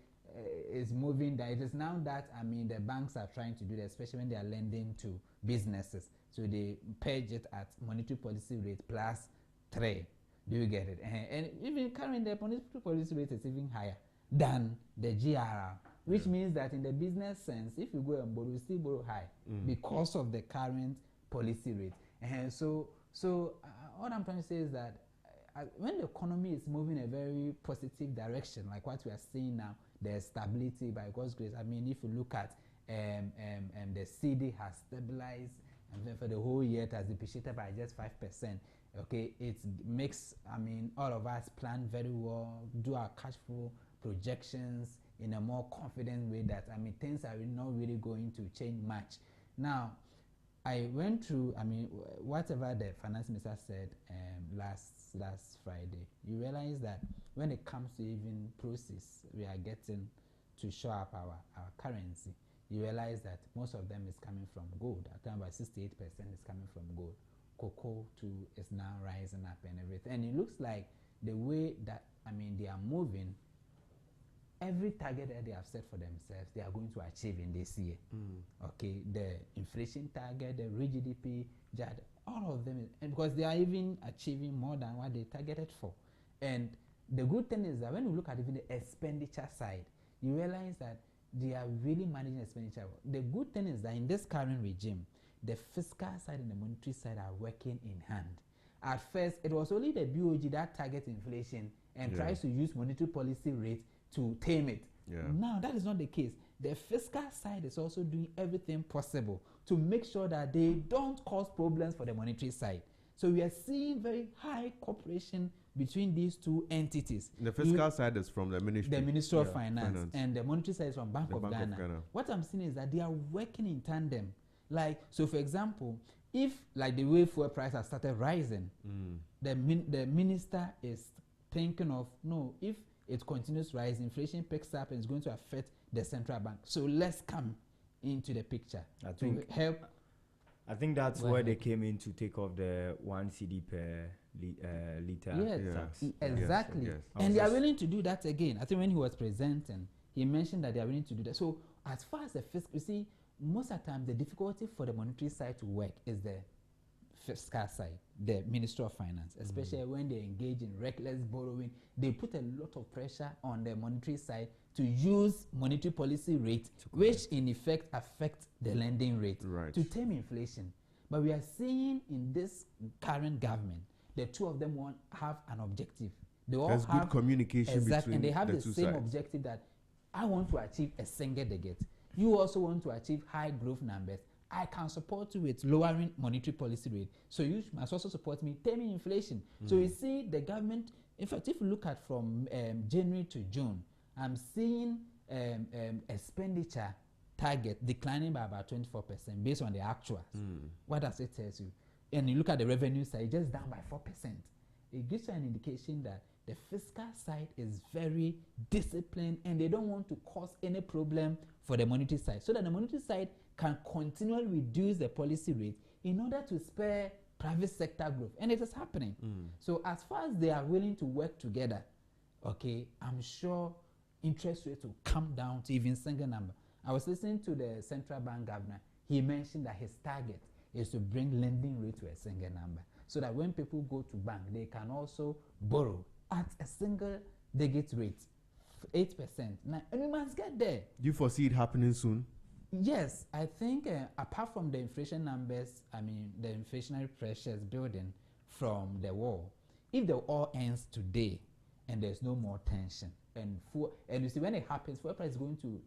is moving, that it is now that the banks are trying to do that, especially when they are lending to businesses. So they pledge it at monetary policy rate plus 3. Do you get it? And even currently the monetary policy rate is even higher than the GRR, which means that in the business sense, if you go and borrow, you still borrow high because of the current policy rate. And so what I'm trying to say is that when the economy is moving in a very positive direction, like what we are seeing now, there's stability by God's grace. I mean, if you look at the CD has stabilized, and then for the whole year it has depreciated by just 5%. Okay, it makes, I mean, all of us plan very well, do our cash flow projections in a more confident way that, I mean, things are not really going to change much. Now, I went through, I mean, whatever the finance minister said last Friday, you realize that when it comes to even process, we are getting to show up our currency. You realize that most of them is coming from gold. I think about 68% is coming from gold. Cocoa too is now rising up and everything. And it looks like the way that, I mean, they are moving, every target that they have set for themselves, they are going to achieve in this year. Okay, the inflation target, the real GDP, all of them, and because they are even achieving more than what they targeted for. And the good thing is that when you look at even the expenditure side, you realize that they are really managing expenditure. The good thing is that in this current regime, the fiscal side and the monetary side are working in hand. At first, it was only the BOG that targets inflation and tries to use monetary policy rate to tame it. Now, that is not the case. The fiscal side is also doing everything possible to make sure that they don't cause problems for the monetary side. So we are seeing very high cooperation between these two entities. The fiscal side is from the ministry. The Ministry of Finance, and the monetary side is from Bank of Ghana. Ghana. What I'm saying is that they are working in tandem. Like, so for example, if like the way fuel price has started rising, the minister is thinking of, no, if it continues rising, inflation picks up and it's going to affect the central bank. So let's come into the picture to help. I think that's where they came in to take off the 1 CD per liter tax. Exactly. Yes. And they are willing to do that again. I think when he was presenting, he mentioned that they are willing to do that. So as far as the fiscal, you see, most of the time the difficulty for the monetary side to work is the fiscal side, the Ministry of Finance, especially when they engage in reckless borrowing. They put a lot of pressure on the monetary side to use monetary policy rate, which in effect affects the lending rate to tame inflation. But we are seeing in this current government, the two of them have an objective. They all There's have good communication between and they have the two same sides. objective that I want to achieve a single digit. You also want to achieve high growth numbers. I can support you with lowering monetary policy rate. So you must also support me taming inflation. So you see the government, in fact, if you look at from January to June, I'm seeing expenditure target declining by about 24% based on the actuals. What does it tell you? And you look at the revenue side, it's just down by 4%. It gives you an indication that the fiscal side is very disciplined and they don't want to cause any problem for the monetary side, so that the monetary side can continually reduce the policy rate in order to spare private sector growth. And it is happening. So as far as they are willing to work together, okay, I'm sure interest rates will come down to even single number. I was listening to the central bank governor. He mentioned that his target is to bring lending rate to a single number, so that when people go to bank, they can also borrow at a single digit rate, 8%. Now, and we must get there. Do you foresee it happening soon? Yes, I think apart from the inflation numbers, I mean the inflationary pressures building from the war, if the war ends today and there's no more tension, and you see when it happens, fuel price is going to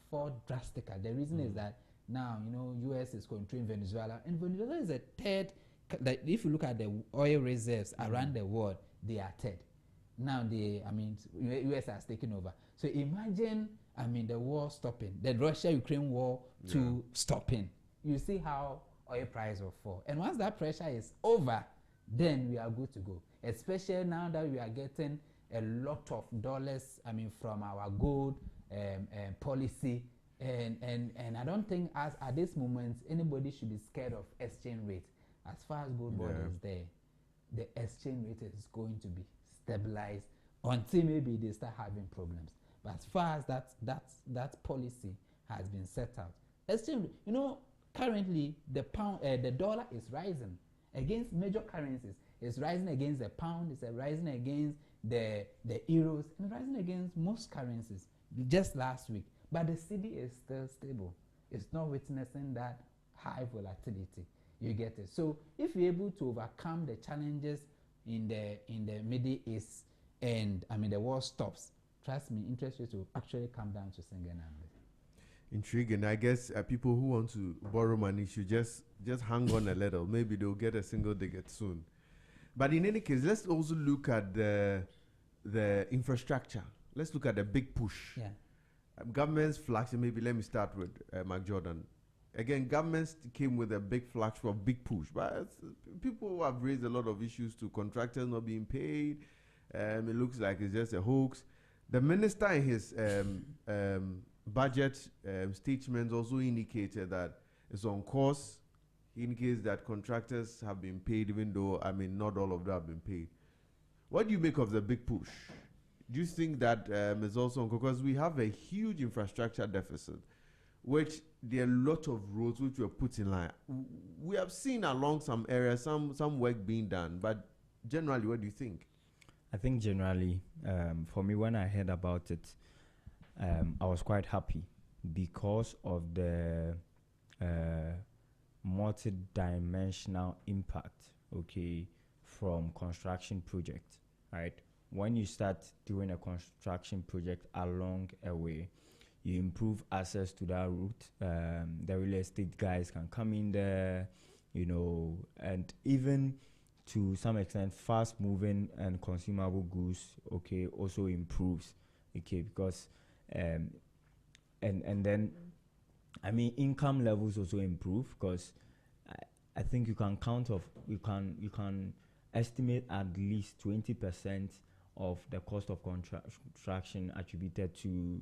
fall drastically. The reason is that now, you know, US is controlling Venezuela, and Venezuela is a third. Like if you look at the oil reserves around the world, they are third. Now US has taken over. So imagine, I mean, the war stopping, the Russia-Ukraine war to stopping. You see how oil price will fall. And once that pressure is over, then we are good to go. Especially now that we are getting a lot of dollars, I mean, from our gold policy. And I don't think at this moment anybody should be scared of exchange rate. As far as gold board is there, the exchange rate is going to be stabilized until maybe they start having problems. But as far as that policy has been set out, exchange, you know, currently the dollar is rising against major currencies. It's rising against the pound. It's rising against the euros, and rising against most currencies. Just last week, but the CD is still stable. It's not witnessing that high volatility. You get it. So if you're able to overcome the challenges in the Middle East and I mean the war stops, trust me, interest rates will actually come down to single numbers. Intriguing. I guess people who want to borrow money should just hang on a little. Maybe they'll get a single digit soon. But in any case, let's also look at the infrastructure. Let's look at the big push. Yeah. Government's flagship. Maybe let me start with Mark Jordan. Again, governments came with a big flagship of big push, but people have raised a lot of issues to contractors not being paid. It looks like it's just a hoax. The minister in his budget statements also indicated that it's on course. He indicates that contractors have been paid, even though, I mean, not all of them have been paid. What do you make of the big push? Do you think that is also on course? Because we have a huge infrastructure deficit, which there are a lot of roads which were put in line. We have seen along some areas some work being done, but generally, what do you think? I think generally, for me, when I heard about it, I was quite happy because of the multi-dimensional impact, okay, from construction project, right? When you start doing a construction project along a way, you improve access to that route. The real estate guys can come in there, you know, and even to some extent, fast-moving and consumable goods, okay, also improves, okay, because and then, I mean, income levels also improve because I think you can you can estimate at least 20% of the cost of construction attributed to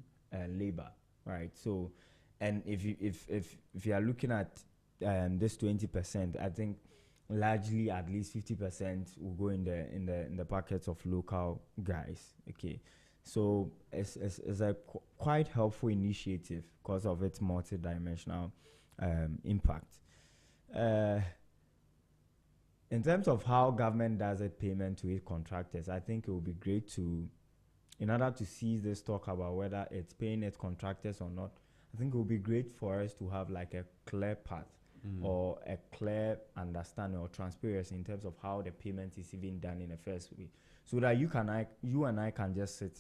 labor, right? So, and if you are looking at this 20%, I think largely at least 50% will go in the pockets of local guys. Okay, so it's a quite helpful initiative because of its multi-dimensional impact. In terms of how government does its payment to its contractors, I think it would be great to, in order to seize this talk about whether it's paying its contractors or not, I think it would be great for us to have like a clear path or a clear understanding or transparency in terms of how the payment is even done in the first way, so that you and I can just sit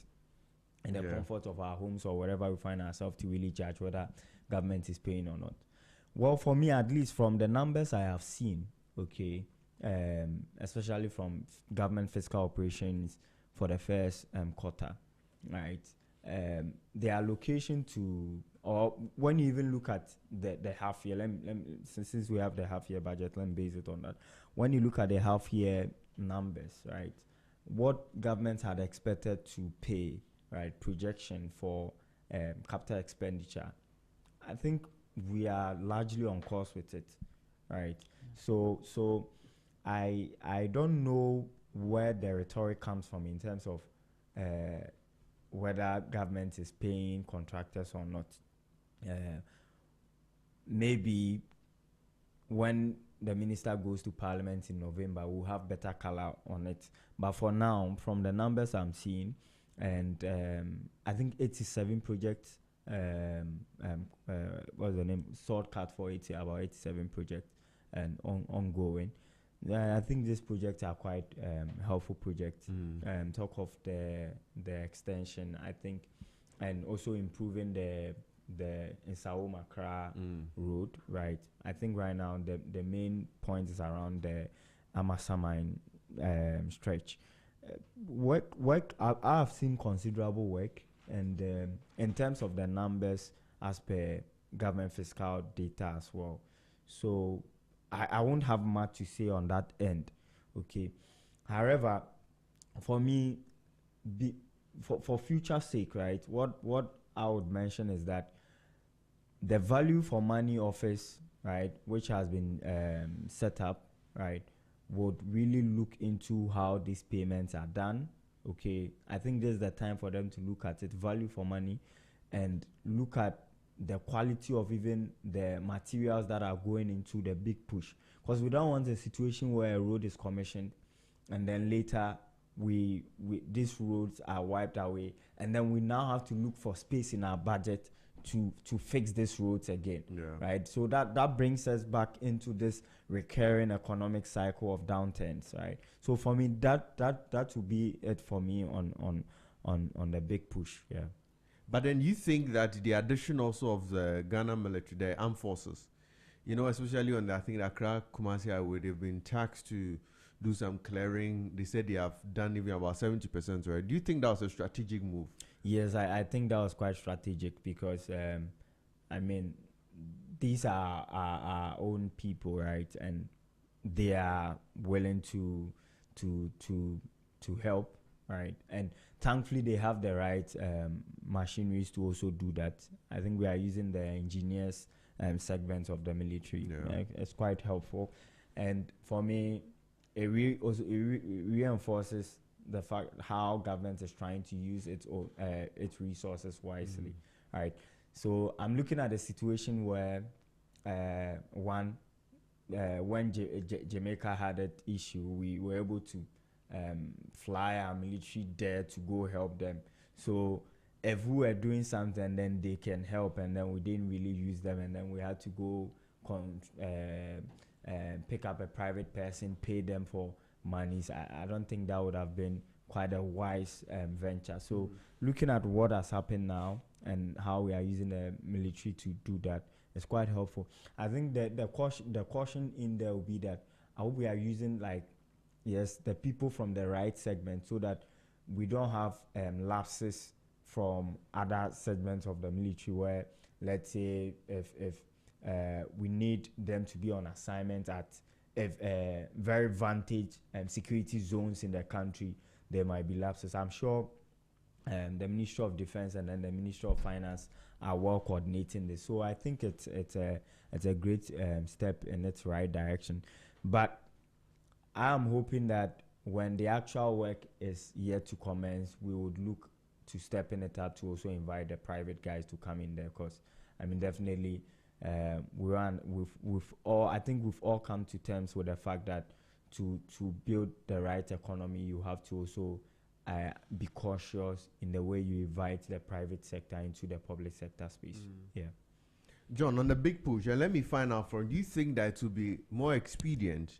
in the comfort of our homes or wherever we find ourselves to really judge whether government is paying or not. Well, for me, at least from the numbers I have seen, okay, especially from government fiscal operations for the first quarter, right, the allocation to, or when you even look at the half year, since we have the half year budget, let me base it on that. When you look at the half year numbers, right, what governments had expected to pay, right, projection for capital expenditure, I think we are largely on course with it, right? So I don't know where the rhetoric comes from in terms of whether government is paying contractors or not. Maybe when the minister goes to parliament in November, we'll have better color on it. But for now, from the numbers I'm seeing, and I think 87 projects, what's the name? Shortcut for 80, about 87 projects and ongoing. I think these projects are quite helpful projects. Talk of the extension, I think, and also improving the Nsawam-Accra road, right? I think right now the main point is around the Amasaman stretch. Work. I have seen considerable work, and in terms of the numbers as per government fiscal data as well. So I won't have much to say on that end, okay. However, for me, for future sake, right, what I would mention is that the value for money office, right, which has been set up, right, would really look into how these payments are done, okay. I think this is the time for them to look at it, value for money, and look at the quality of even the materials that are going into the big push, because we don't want a situation where a road is commissioned and then later these roads are wiped away, and then we now have to look for space in our budget to fix these roads again. Yeah. Right. So that brings us back into this recurring economic cycle of downturns. Right. So for me, that will be it for me on the big push. Yeah. But then you think that the addition also of the Ghana military, the armed forces, especially on the, I think the Accra Kumasi Highway, they've been taxed to do some clearing. They said they have done even about 70%, right? Do you think that was a strategic move? Yes, I think that was quite strategic because, I mean, these are our own people, right? And they are willing to help, right? And thankfully, they have the right machineries to also do that. I think we are using the engineers segments of the military. Yeah. It's quite helpful. And for me, it reinforces the fact how government is trying to use its resources wisely. Right. So I'm looking at a situation where when Jamaica had that issue, we were able to fly our military there to go help them. So if we were doing something, then they can help, and then we didn't really use them, and then we had to go pick up a private person, pay them for monies. I don't think that would have been quite a wise venture. So looking at what has happened now and how we are using the military to do that is quite helpful. I think that the caution in there will be that I hope we are using the people from the right segment so that we don't have lapses from other segments of the military where, let's say, if we need them to be on assignment at very vantage security zones in the country, there might be lapses. I'm sure the Ministry of Defense and then the Ministry of Finance are well coordinating this. So I think it's a great step in its right direction. But I'm hoping that when the actual work is yet to commence, we would look to step in it up to also invite the private guys to come in there, because I mean definitely we've all come to terms with the fact that to build the right economy, you have to also be cautious in the way you invite the private sector into the public sector space. Yeah. John, on the big push, and let me find out from, do you think that it will be more expedient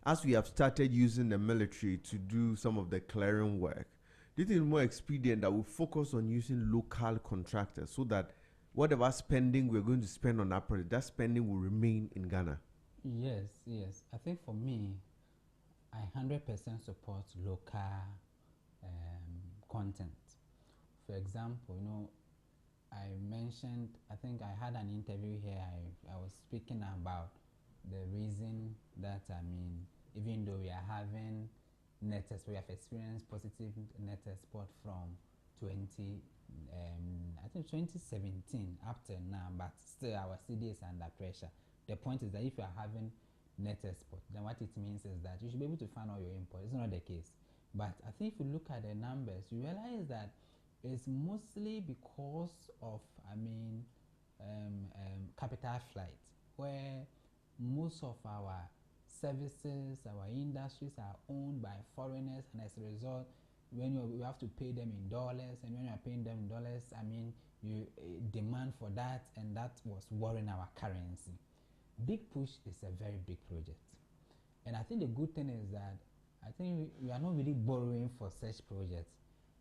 as we have started using the military to do some of the clearing work? Do you think it's more expedient that we focus on using local contractors so that whatever spending we're going to spend on that project, that spending will remain in Ghana? Yes. I think for me, I 100% support local content. For example, I mentioned, I think I had an interview here, I was speaking about the reason that, even though we are having net export, we have experienced positive net export from 2017 up to now, but still our CD is under pressure. The point is that if you are having net export, then what it means is that you should be able to fund all your imports. It's not the case. But I think if you look at the numbers, you realize that it's mostly because of, capital flight, where most of our services, our industries are owned by foreigners, and as a result, when you have to pay them in dollars, and when you are paying them in dollars, you demand for that, and that was worrying our currency. Big Push is a very big project, and I think the good thing is that I think we are not really borrowing for such projects.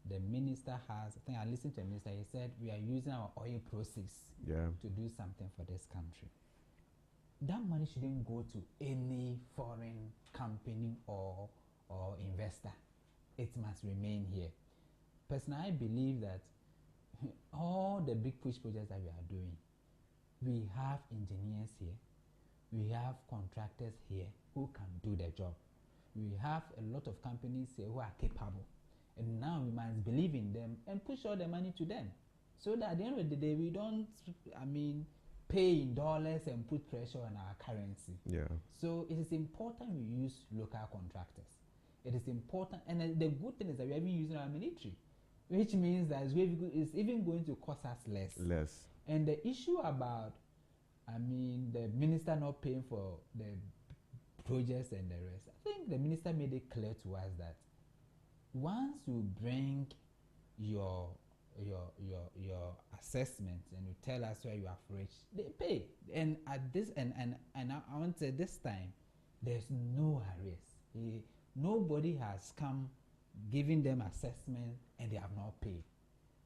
The minister has, I think I listened to the minister, he said we are using our oil proceeds to do something for this country. That money shouldn't go to any foreign company or investor. It must remain here. Personally, I believe that all the Big Push projects that we are doing, we have engineers here, we have contractors here who can do the job. We have a lot of companies here who are capable, and now we must believe in them and push all the money to them, so that at the end of the day we don't pay in dollars and put pressure on our currency. So it is important we use local contractors. It is important, and the good thing is that we are even using our military, which means that it's even going to cost us less. And the issue about the minister not paying for the projects and the rest, I think the minister made it clear to us that once you bring your assessment and you tell us where you have reached, they pay. And at this and I want to say this time, there's no arrears. Nobody has come giving them assessment and they have not paid.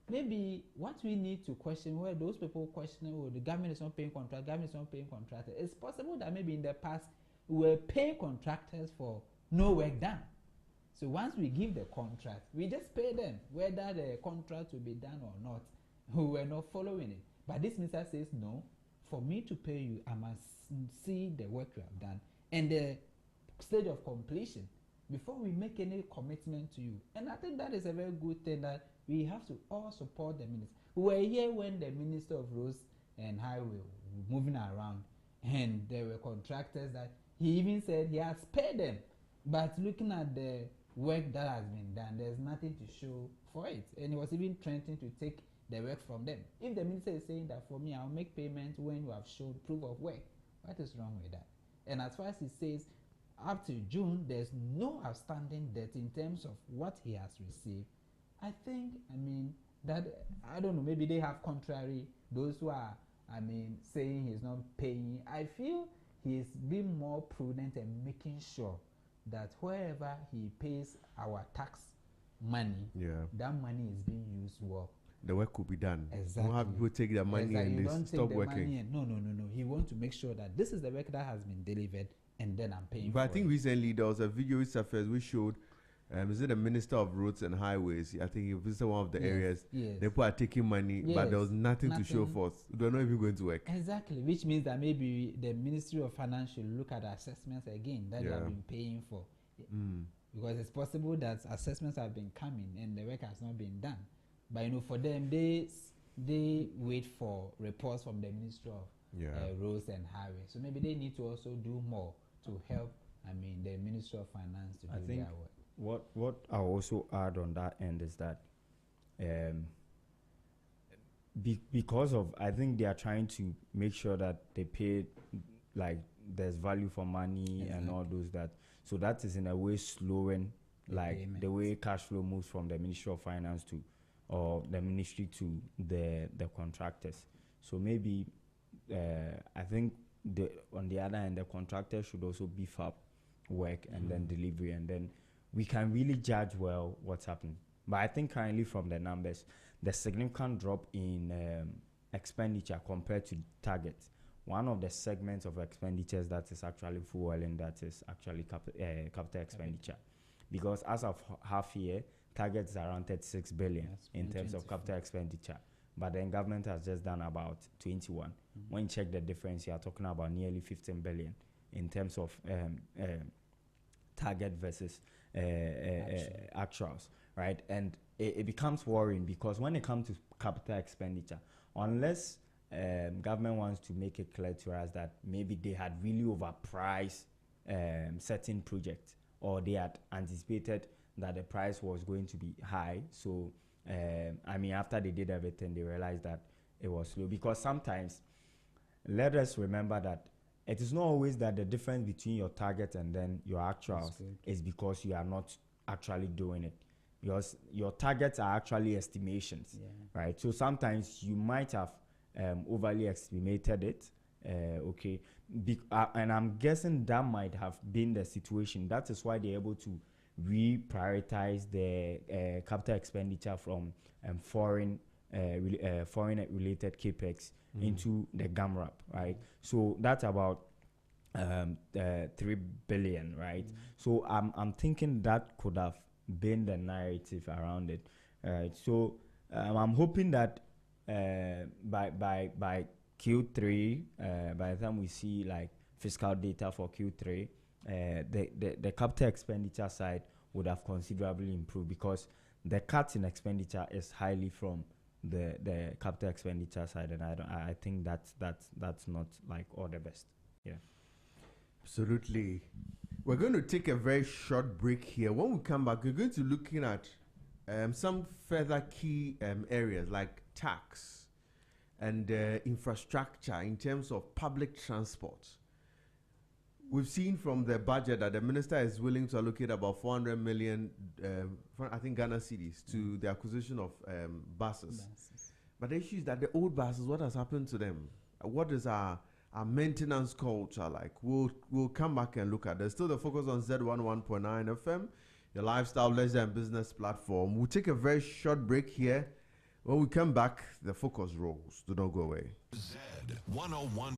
Maybe what we need to question, where those people questioning, oh, the government is not paying contract, government is not paying contractors. It's possible that maybe in the past we were paying contractors for no work done. So once we give the contract, we just pay them, whether the contract will be done or not. We were not following it. But this minister says, no, for me to pay you, I must see the work you have done and the stage of completion before we make any commitment to you. And I think that is a very good thing, that we have to all support the minister. We were here when the Minister of Roads and Highway were moving around, and there were contractors that he even said he has paid them. But looking at the work that has been done, there's nothing to show for it. And he was even threatening to take the work from them. If the minister is saying that, for me, I'll make payment when you have shown proof of work, what is wrong with that? And as far as he says, up to June, there's no outstanding debt in terms of what he has received. I think, that, I don't know, maybe they have contrary, those who are, saying he's not paying. I feel he's being more prudent and making sure that wherever he pays our tax money, that money is being used well. The work could be done. Exactly. Don't have people take their money and they stop working. No. He wants to make sure that this is the work that has been delivered, and then I'm paying. But I think recently there was a video which surfaced which showed, is it the Minister of Roads and Highways? I think he visited one of the areas. Yes. People are taking money, but there was nothing to show for us. They're not even going to work. Exactly, which means that maybe the Ministry of Finance should look at the assessments again that they have been paying for. Because it's possible that assessments have been coming and the work has not been done. But for them, they wait for reports from the Ministry of Roads and Highways. So maybe they need to also do more to help. The Ministry of Finance to do their work. What I'll also add on that end is that because of, I think they are trying to make sure that they pay, like there's value for money and all those that. So that is in a way slowing the way cash flow moves from the Ministry of Finance to, or the ministry to the contractors. So maybe I think on the other hand, the contractors should also beef up work and then delivery, and then we can really judge well what's happening. But I think currently from the numbers, the significant drop in expenditure compared to targets. One of the segments of expenditures that is actually fueling that is actually capital expenditure. Because as of half year, targets are around 36 billion in terms of capital expenditure. But then government has just done about 21. When you check the difference, you are talking about nearly 15 billion in terms of target versus actuals, right? And it becomes worrying because when it comes to capital expenditure, unless government wants to make it clear to us that maybe they had really overpriced certain projects, or they had anticipated that the price was going to be high. So, after they did everything, they realized that it was slow. Because sometimes, let us remember that it is not always that the difference between your target and then your actuals is because you are not actually doing it. Because your targets are actually estimations, right? So sometimes you might have overly estimated it, and I'm guessing that might have been the situation. That is why they're able to reprioritize the capital expenditure from foreign related capex into the GAMRAP, right? So that's about 3 billion, right? So I'm thinking that could have been the narrative around it, right? So I'm hoping that by Q3, by the time we see like fiscal data for Q3, the capital expenditure side would have considerably improved, because the cut in expenditure is highly from the capital expenditure side, and I think that's not like all the best. Yeah, absolutely. We're going to take a very short break here. When we come back, we're going to looking at some further key areas like tax and infrastructure in terms of public transport. We've seen from the budget that the minister is willing to allocate about 400 million, I think Ghana cedis, to the acquisition of buses. But the issue is that the old buses, what has happened to them? What is our maintenance culture like? We'll come back and look at. There's still the Focus on Zed 101.9 FM, your lifestyle, leisure, and business platform. We'll take a very short break here. When we come back, the focus rolls. Do not go away. Zed 101.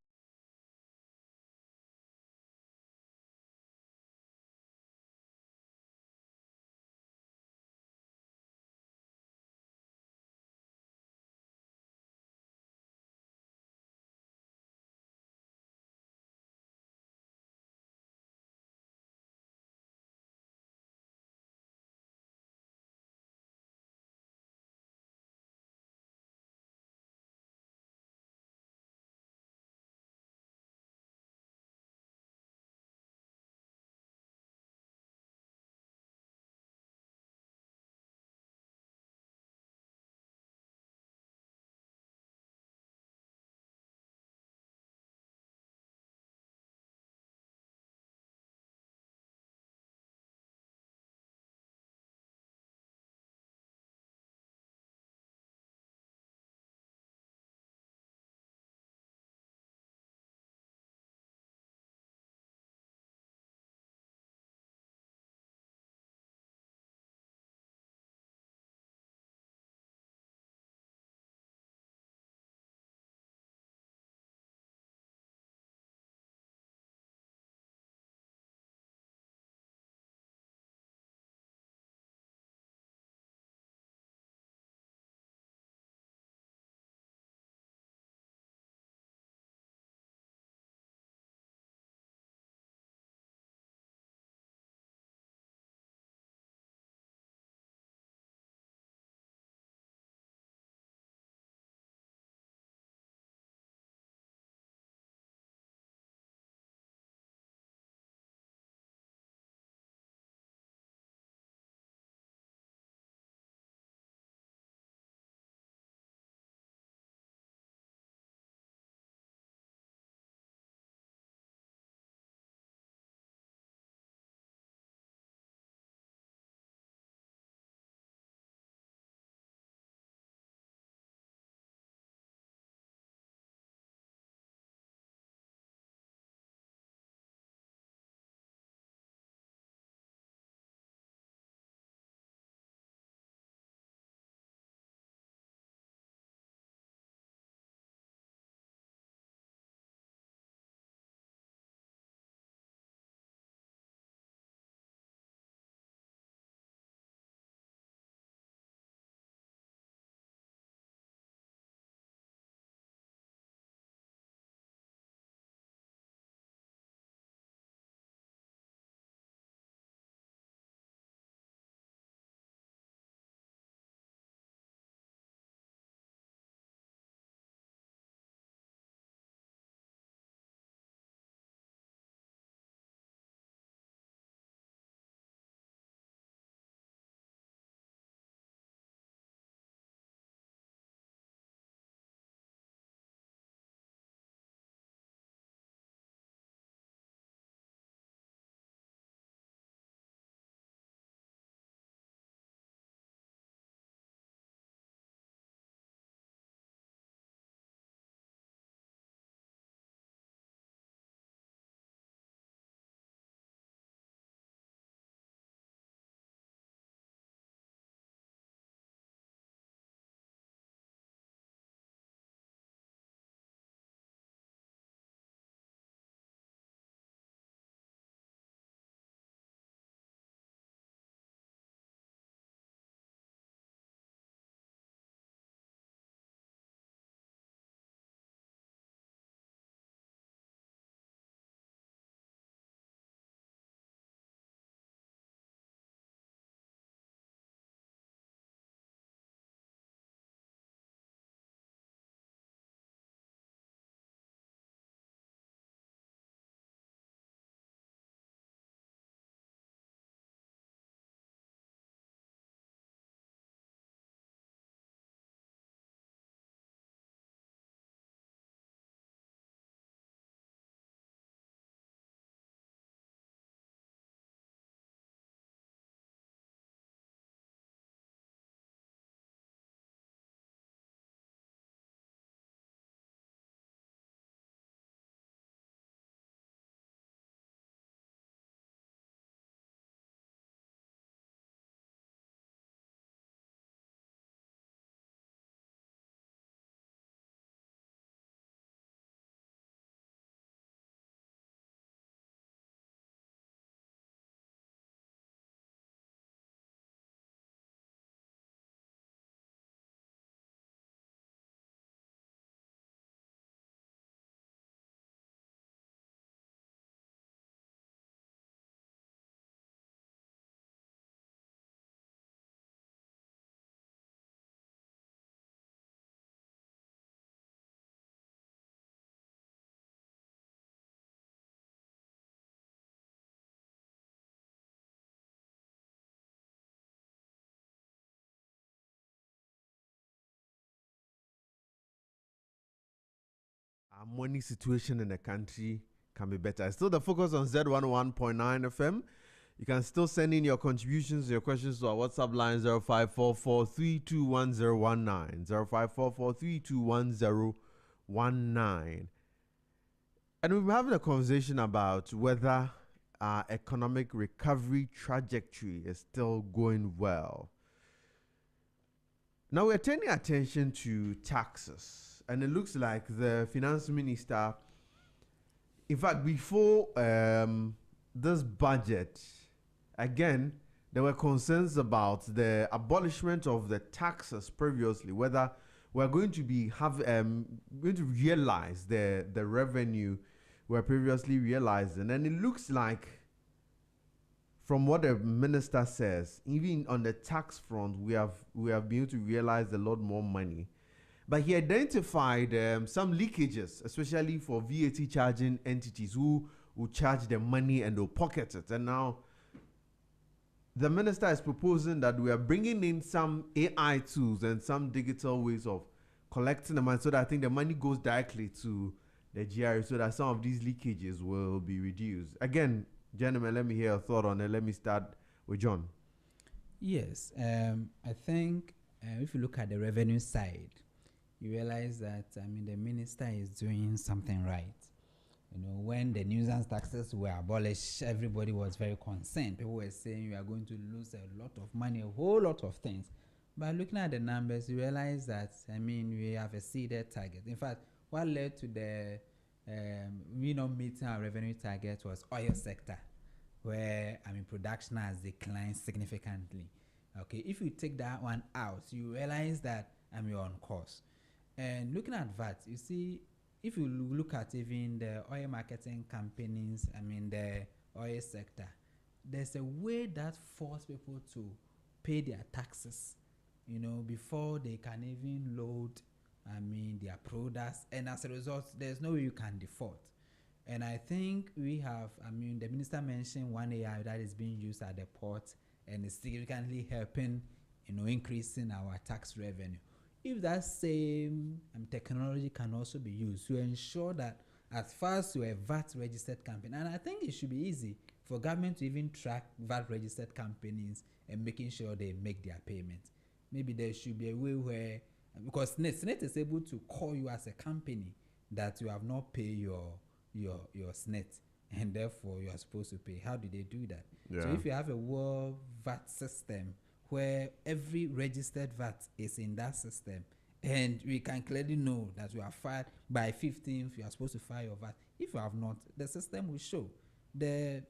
our money situation in the country can be better. It's still the Focus on Zed 101.9 FM. You can still send in your contributions, your questions to our WhatsApp line 0544321019. 0544321019. And we've been having a conversation about whether our economic recovery trajectory is still going well. Now we're turning attention to taxes, and it looks like the finance minister, in fact, before this budget, again, there were concerns about the abolishment of the taxes previously, whether we're going to be going to realize the revenue we're previously realizing. And it looks like, from what the minister says, even on the tax front, we have been able to realize a lot more money. But he identified some leakages, especially for VAT charging entities who will charge the money and they'll pocket it. And now the minister is proposing that we are bringing in some AI tools and some digital ways of collecting the money, so that I think the money goes directly to the GRA, so that some of these leakages will be reduced. Again, gentlemen, let me hear a thought on it. Let me start with John. Yes, I think if you look at the revenue side, you realize that, the minister is doing something right. You know, when the nuisance taxes were abolished, everybody was very concerned. People were saying we are going to lose a lot of money, a whole lot of things. But looking at the numbers, you realize that, we have exceeded target. In fact, what led to the we not meeting our revenue target was oil sector, where production has declined significantly. Okay, if you take that one out, you realize that you're on course. And looking at VAT, you see, if you look at even the oil marketing companies, the oil sector, there's a way that force people to pay their taxes, before they can even load their products, and as a result, there's no way you can default. And I think we have, the minister mentioned one AI that is being used at the port and is significantly helping, increasing our tax revenue. If that same technology can also be used to ensure that, as far as you're a VAT registered company, and I think it should be easy for government to even track VAT registered companies and making sure they make their payments. Maybe there should be a way where, because SNET is able to call you as a company that you have not paid your SNET, and therefore you are supposed to pay. How do they do that? Yeah. So if you have a world VAT system where every registered VAT is in that system, and we can clearly know that you are filed by 15th, you are supposed to file your VAT. If you have not, the system will show. The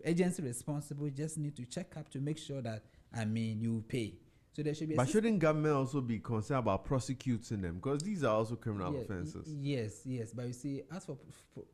agency responsible just need to check up to make sure that you pay. So there should be. But shouldn't government also be concerned about prosecuting them, because these are also criminal offenses? Yes. But you see, as for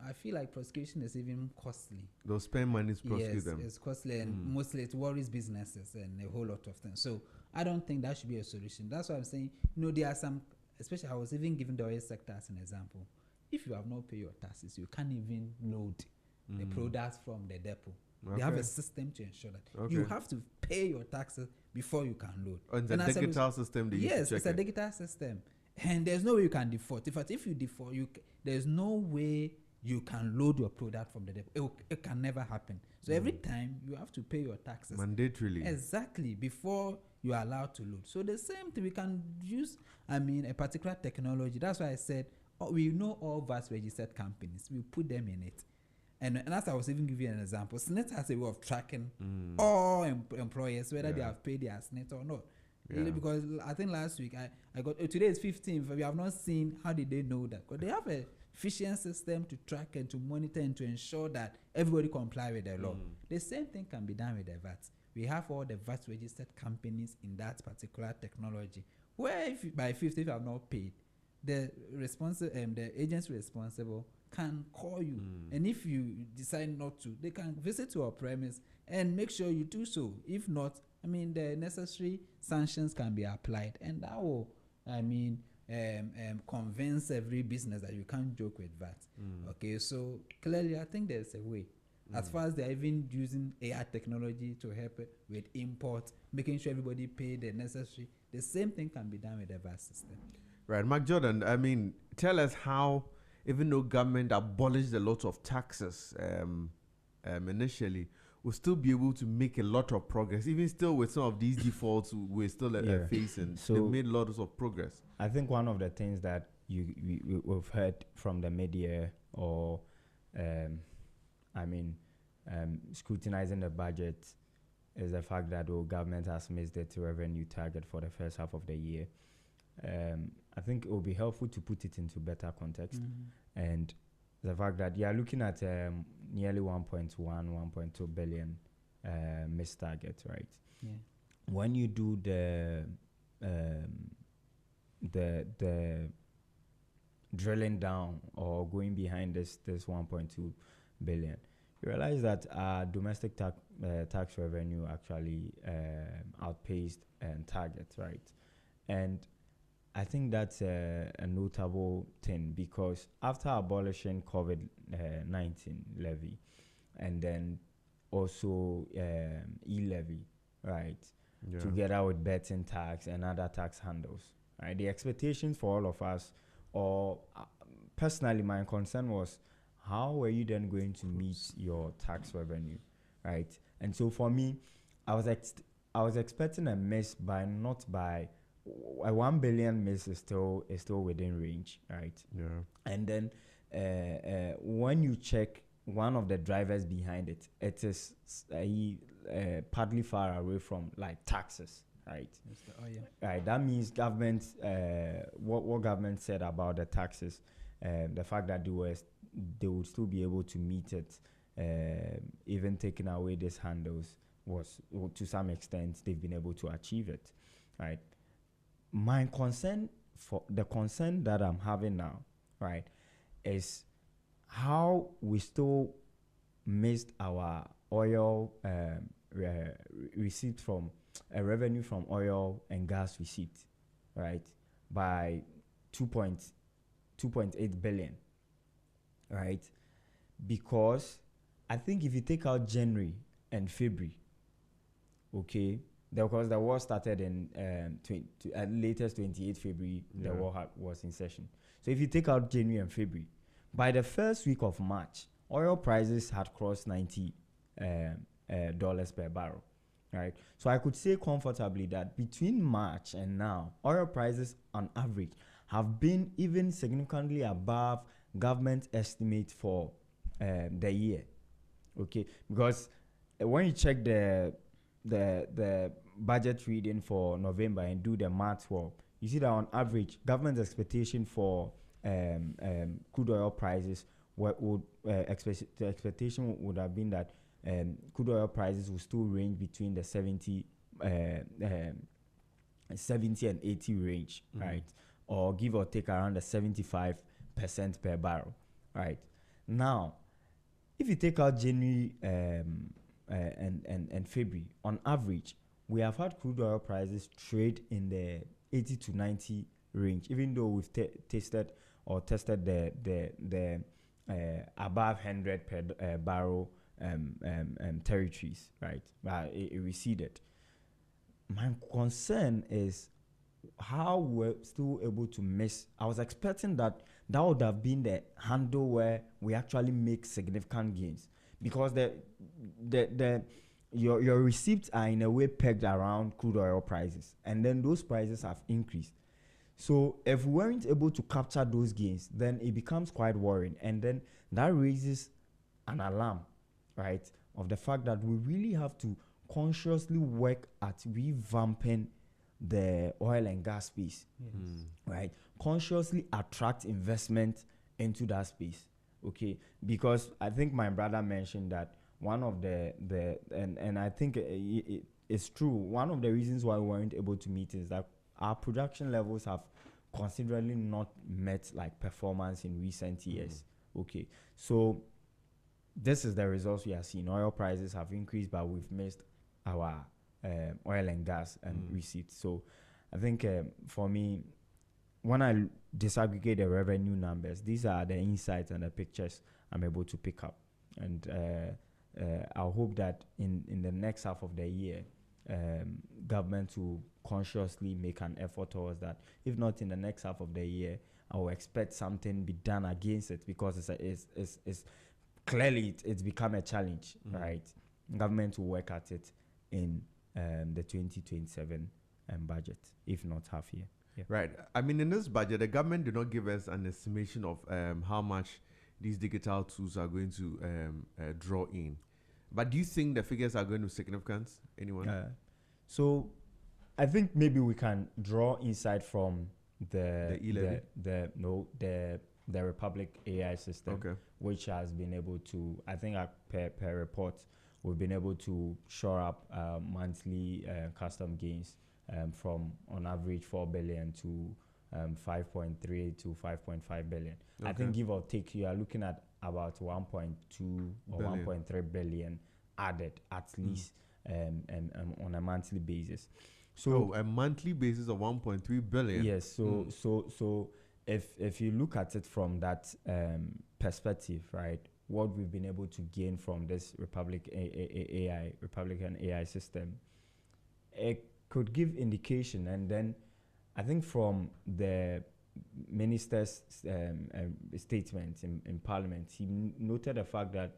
I feel like prosecution is even costly. They'll spend money to prosecute them. It's costly, and mostly it worries businesses and a whole lot of things. So I don't think that should be a solution. That's why I'm saying, there are some, especially I was even giving the oil sector as an example. If you have not paid your taxes, you can't even load the products from the depot. Okay. They have a system to ensure that you have to pay your taxes before you can load. And it's a digital system. Yes, it's a digital system, and there's no way you can default. In fact, if you default, there's no way you can load your product from the depot. It can never happen. So every time you have to pay your taxes mandatorily. Exactly, before you are allowed to load. So the same thing, we can use a particular technology. That's why I said we know all VAT registered companies. We put them in it. And as I was even giving an example, SNET has a way of tracking all employers, whether they have paid their SNET or not. Yeah. Because I think last week I got, today is 15th, we have not seen how did they know that. Because they have a efficient system to track and to monitor and to ensure that everybody comply with the law. The same thing can be done with the VAT. We have all the VAT registered companies in that particular technology, where if by 15th you have not paid, the agency responsible can call you, and if you decide not to, they can visit your premise and make sure you do so. If not, the necessary sanctions can be applied, and that will convince every business that you can't joke with VAT. Okay, so clearly I think there's a way. As far as they're even using AI technology to help with import, making sure everybody pay the necessary, the same thing can be done with the VAT system. Right, Mark Jordan, tell us how, even though government abolished a lot of taxes initially, we'll still be able to make a lot of progress. Even still with some of these defaults we're still facing, So they've made lots of progress. I think one of the things that we've heard from the media, or scrutinizing the budget, is the fact that the government has missed its revenue target for the first half of the year. I think it will be helpful to put it into better context, and the fact that you are looking at nearly 1.2 billion missed target, right? Yeah. When you do the drilling down or going behind this 1.2 billion, you realize that domestic tax revenue actually outpaced target, right? And I think that's a notable thing, because after abolishing COVID-19 levy, and then also e-levy, right, together with betting tax and other tax handles, right, the expectations for all of us, or personally my concern was, how were you then going to meet your tax revenue, right? And so for me, I was expecting a miss not by a 1 billion miss is still within range, right? Yeah. And then when you check one of the drivers behind it, it is partly far away from like taxes, right? Right. That means government, what government said about the taxes, the fact that they would still be able to meet it, even taking away these handles, was to some extent they've been able to achieve it, right? My concern that I'm having now, right, is how we still missed our oil receipt from revenue from oil and gas receipt, right, by 2.8 billion, right? Because I think if you take out January and February, okay, because the war started in latest 28 February, the war was in session. So if you take out January and February, by the first week of March, oil prices had crossed $90 per barrel, right? So I could say comfortably that between March and now, oil prices on average have been even significantly above government estimate for the year, okay? Because when you check the budget reading for November and do the math well, you see that on average, government expectation for crude oil prices the expectation would have been that crude oil prices will still range between the 70 and 80 range, right? Or give or take around the 75% per barrel, right? Now, if you take out January and February, on average, we have had crude oil prices trade in the 80 to 90 range, even though we've tested the above 100 per barrel territories, right? It receded. My concern is how we're still able to miss. I was expecting that would have been the handle where we actually make significant gains, because your receipts are in a way pegged around crude oil prices, and then those prices have increased. So if we weren't able to capture those gains, then it becomes quite worrying, and then that raises an alarm, right, of the fact that we really have to consciously work at revamping the oil and gas space, right? Consciously attract investment into that space, okay? Because I think my brother mentioned that one of and I think it's true. One of the reasons why we weren't able to meet is that our production levels have considerably not met like performance in recent years, okay? So this is the results we are seeing. Oil prices have increased, but we've missed our oil and gas and receipts. So I think for me, when I disaggregate the revenue numbers, these are the insights and the pictures I'm able to pick up. And I hope that in the next half of the year, government to consciously make an effort towards that. If not in the next half of the year, I will expect something be done against it, because it's clearly it's become a challenge, right? Government will work at it in the 2027 budget, if not half year. Yeah. Right. I mean, in this budget, the government did not give us an estimation of how much these digital tools are going to draw in. But do you think the figures are going to significant? Anyone? So I think maybe we can draw insight from the e-levy? the Republic AI system, Okay. which has been able to, I think per report, we've been able to shore up monthly custom gains from on average 4 billion to 5.3 to 5.5 billion. I think give or take, you are looking at about 1.2 or 1.3 billion added at least on a monthly basis. So a monthly basis of 1.3 billion. Yes. So if you look at it from that perspective, right, what we've been able to gain from this Republican AI system, it could give indication. And then I think from the minister's statement in Parliament, he noted the fact that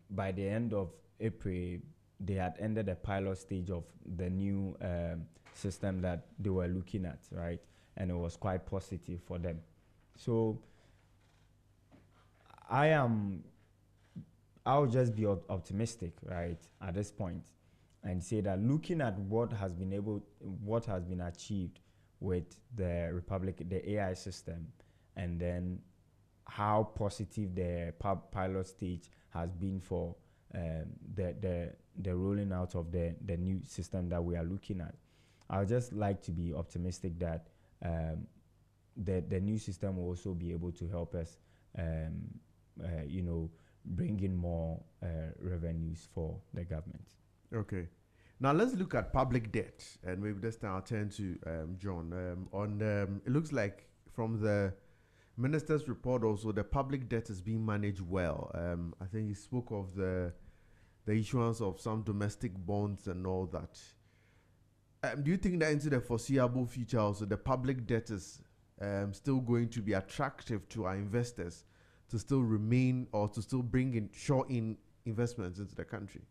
by the end of April, they had ended the pilot stage of the new system that they were looking at, right? And it was quite positive for them. So I'll just be optimistic, right, at this point, and say that looking at what has been achieved with the AI system, and then how positive the pilot stage has been for the rolling out of the new system that we are looking at, I would just like to be optimistic that the new system will also be able to help us, bring in more revenues for the government. Okay. Now let's look at public debt, and maybe this time I'll turn to John. It looks like from the minister's report also, the public debt is being managed well. I think he spoke of the issuance of some domestic bonds and all that. Do you think that into the foreseeable future also, the public debt is still going to be attractive to our investors to still remain or to still bring in short-in investments into the country?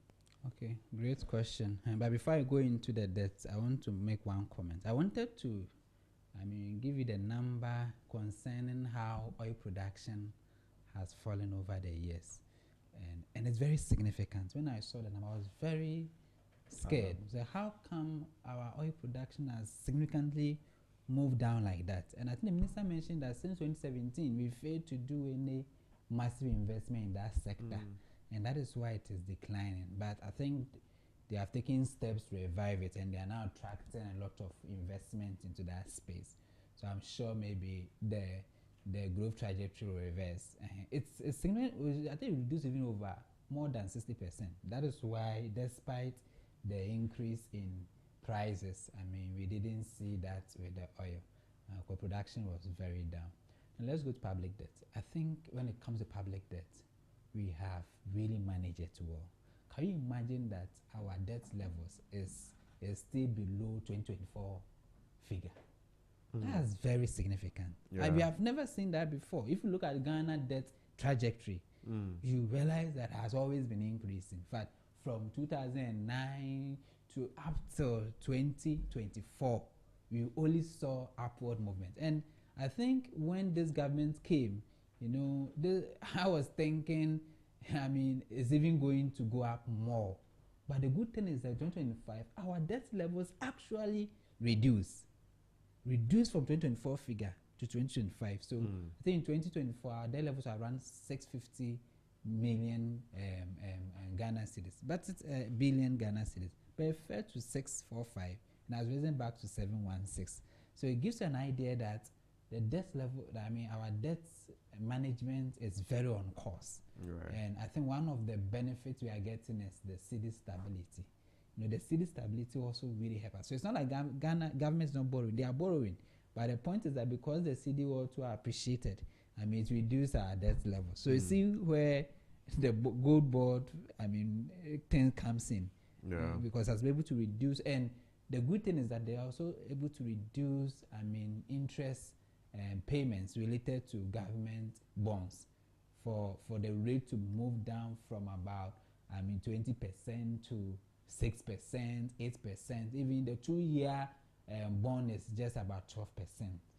Okay, great question. But before I go into the debt, I want to make one comment. I wanted to, give you the number concerning how oil production has fallen over the years. And it's very significant. When I saw the number, I was very scared. So how come our oil production has significantly moved down like that? And I think the minister mentioned that since 2017, we failed to do any massive investment in that sector. And that is why it is declining. But I think they have taken steps to revive it, and they are now attracting a lot of investment into that space. So I'm sure maybe the growth trajectory will reverse. It's significant. I think it reduced even over more than 60%. That is why, despite the increase in prices, we didn't see that with the oil. Co-production was very down. And let's go to public debt. I think when it comes to public debt, we have really managed it well. Can you imagine that our debt levels is still below 2024 figure? That's very significant. We have never seen that before. If you look at Ghana debt trajectory, you realize that has always been increasing. In fact, from 2009 to up till 2024, we only saw upward movement. And I think when this government came, I was thinking, it's even going to go up more. But the good thing is that 2025, our debt levels actually reduced from 2024 figure to 2025. So I think in 2024, our debt levels are around 650 million Ghana cedis. But it's billion Ghana cedis. But it fell to 645 and has risen back to 716. So it gives you an idea that the debt level, our debt management is very on course. Right. And I think one of the benefits we are getting is the cedi stability. The cedi stability also really helps us. So it's not like Ghana government is not borrowing; they are borrowing. But the point is that because the cedi also are appreciated, it reduces our debt level. So you see where the gold board, thing comes in. because has been able to reduce, and the good thing is that they are also able to reduce, interest payments related to government bonds for the rate to move down from about 20% to 6%, 8%. Even the 2-year bond is just about 12%.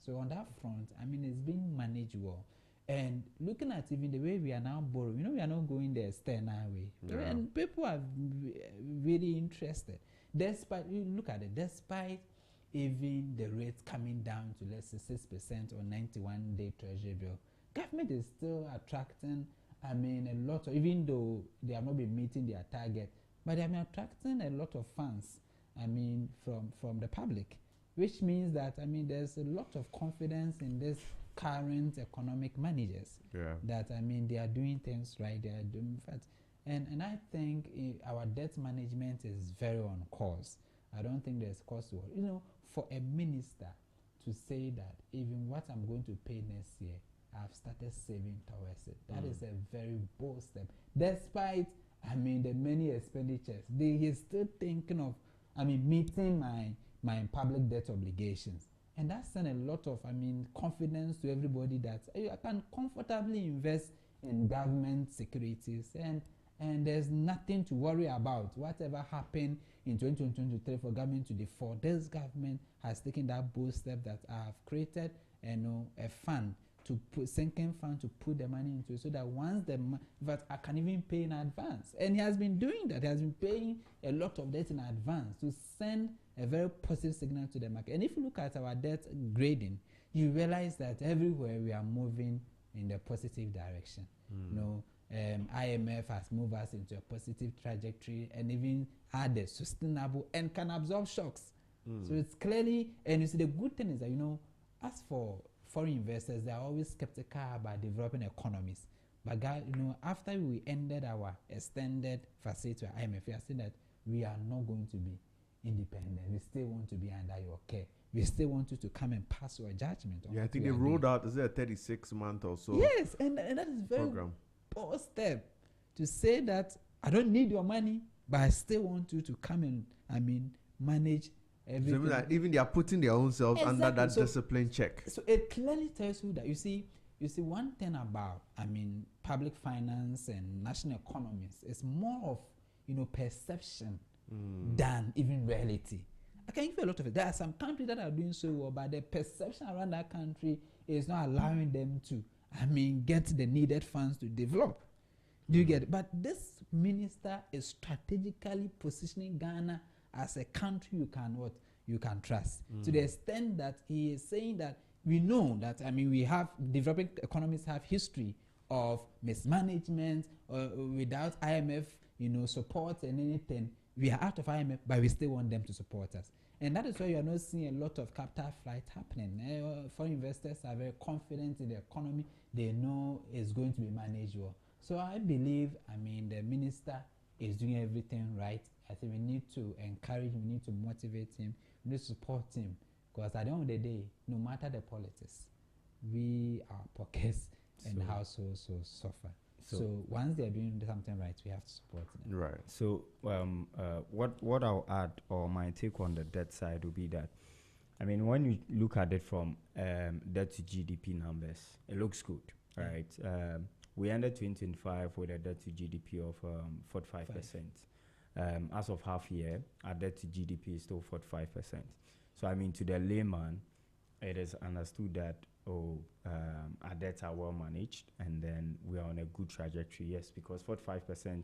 So on that front, it's been manageable. And looking at even the way we are now borrowing, we are not going the external way. And people are really interested. Despite, you look at it, despite even the rates coming down to let's say 6% or 91-day treasury bill, government is still attracting, a lot of, even though they have not been meeting their target, but they have been attracting a lot of funds, from the public, which means that, there's a lot of confidence in this current economic managers that, they are doing things right, they are doing that. And I think our debt management is very on course. I don't think there's cause to worry. For a minister to say that even what I'm going to pay next year, I've started saving towards it. That is a very bold step. Despite, the many expenditures, he's still thinking of, meeting my public debt obligations. And that's sent a lot of, confidence to everybody that I can comfortably invest in government securities, and there's nothing to worry about. Whatever happened in 2023 for government to default, this government has taken that bold step that I have created, a fund to put, sinking fund to put the money into, so that once but I can even pay in advance. And he has been doing that. He has been paying a lot of debt in advance to send a very positive signal to the market. And if you look at our debt grading, you realize that everywhere we are moving in the positive direction. IMF has moved us into a positive trajectory and even added sustainable and can absorb shocks. So it's clearly, and you see the good thing is that, as for foreign investors, they are always skeptical about developing economies. But after we ended our extended facility to IMF, we are saying that we are not going to be independent. We still want to be under your care. We still want you to come and pass your judgment on. I think they rolled out, is it a 36-month or so? Yes, and that is very bold step to say that I don't need your money, but I still want you to come and manage everything. So even they are putting their own selves under that discipline check. So it clearly tells you that you see one thing about public finance and national economies is more of perception than even reality. I can give you a lot of it. There are some countries that are doing so well, but the perception around that country is not allowing them to get the needed funds to develop. Do you get it? But this minister is strategically positioning Ghana as a country you can trust, to the extent that he is saying that we know that we have developing economies have history of mismanagement without IMF support and anything. We are out of IMF, but we still want them to support us. And that is why you are not seeing a lot of capital flight happening. Foreign investors are very confident in the economy. They know it's going to be manageable. So I believe, the minister is doing everything right. I think we need to encourage him, we need to motivate him, we need to support him. Because at the end of the day, no matter the politics, our pockets and households will suffer. So once they're doing something right, we have to support them. Right. So what I'll add, or my take on the debt side, would be that, when you look at it from debt to GDP numbers, it looks good, right? We ended 2025 with a debt to GDP of 45%. As of half year, our debt to GDP is still 45%. So to the layman, it is understood that our debts are well managed, and then we are on a good trajectory. Yes, because 45%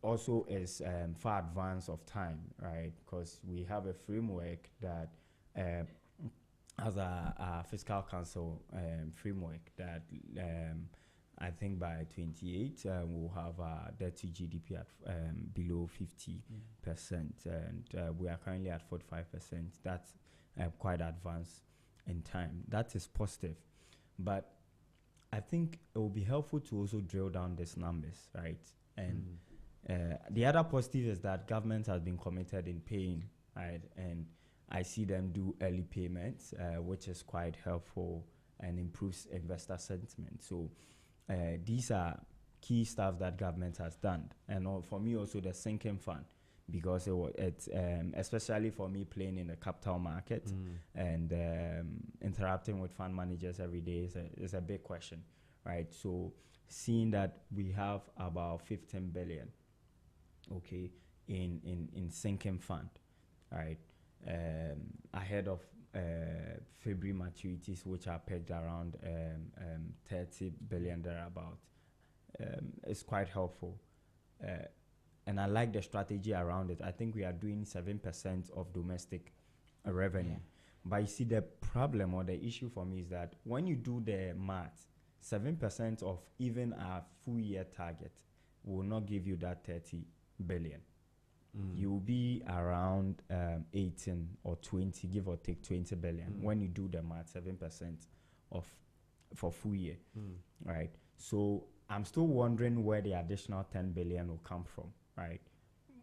also is far advance of time, right? Because we have a framework that as a fiscal council framework that I think by 28 we'll have our debt to GDP at below 50%, and we are currently at 45%. That's quite advanced in time. That is positive, but I think it will be helpful to also drill down these numbers, right? And the other positive is that government has been committed in paying, right? And I see them do early payments, which is quite helpful and improves investor sentiment. So these are key stuff that government has done. And for me also, the sinking fund because it's especially for me playing in the capital market and interacting with fund managers every day is a big question, right? So seeing that we have about 15 billion, okay, in sinking fund, right, ahead of February maturities, which are pegged around 30 billion thereabout, it's quite helpful. And I like the strategy around it. I think we are doing 7% of domestic revenue. But you see, the problem or the issue for me is that when you do the math, 7% of even our full year target will not give you that 30 billion. You will be around 18 or 20, give or take 20 billion when you do the math, 7% of for full year, right? So I'm still wondering where the additional 10 billion will come from, right?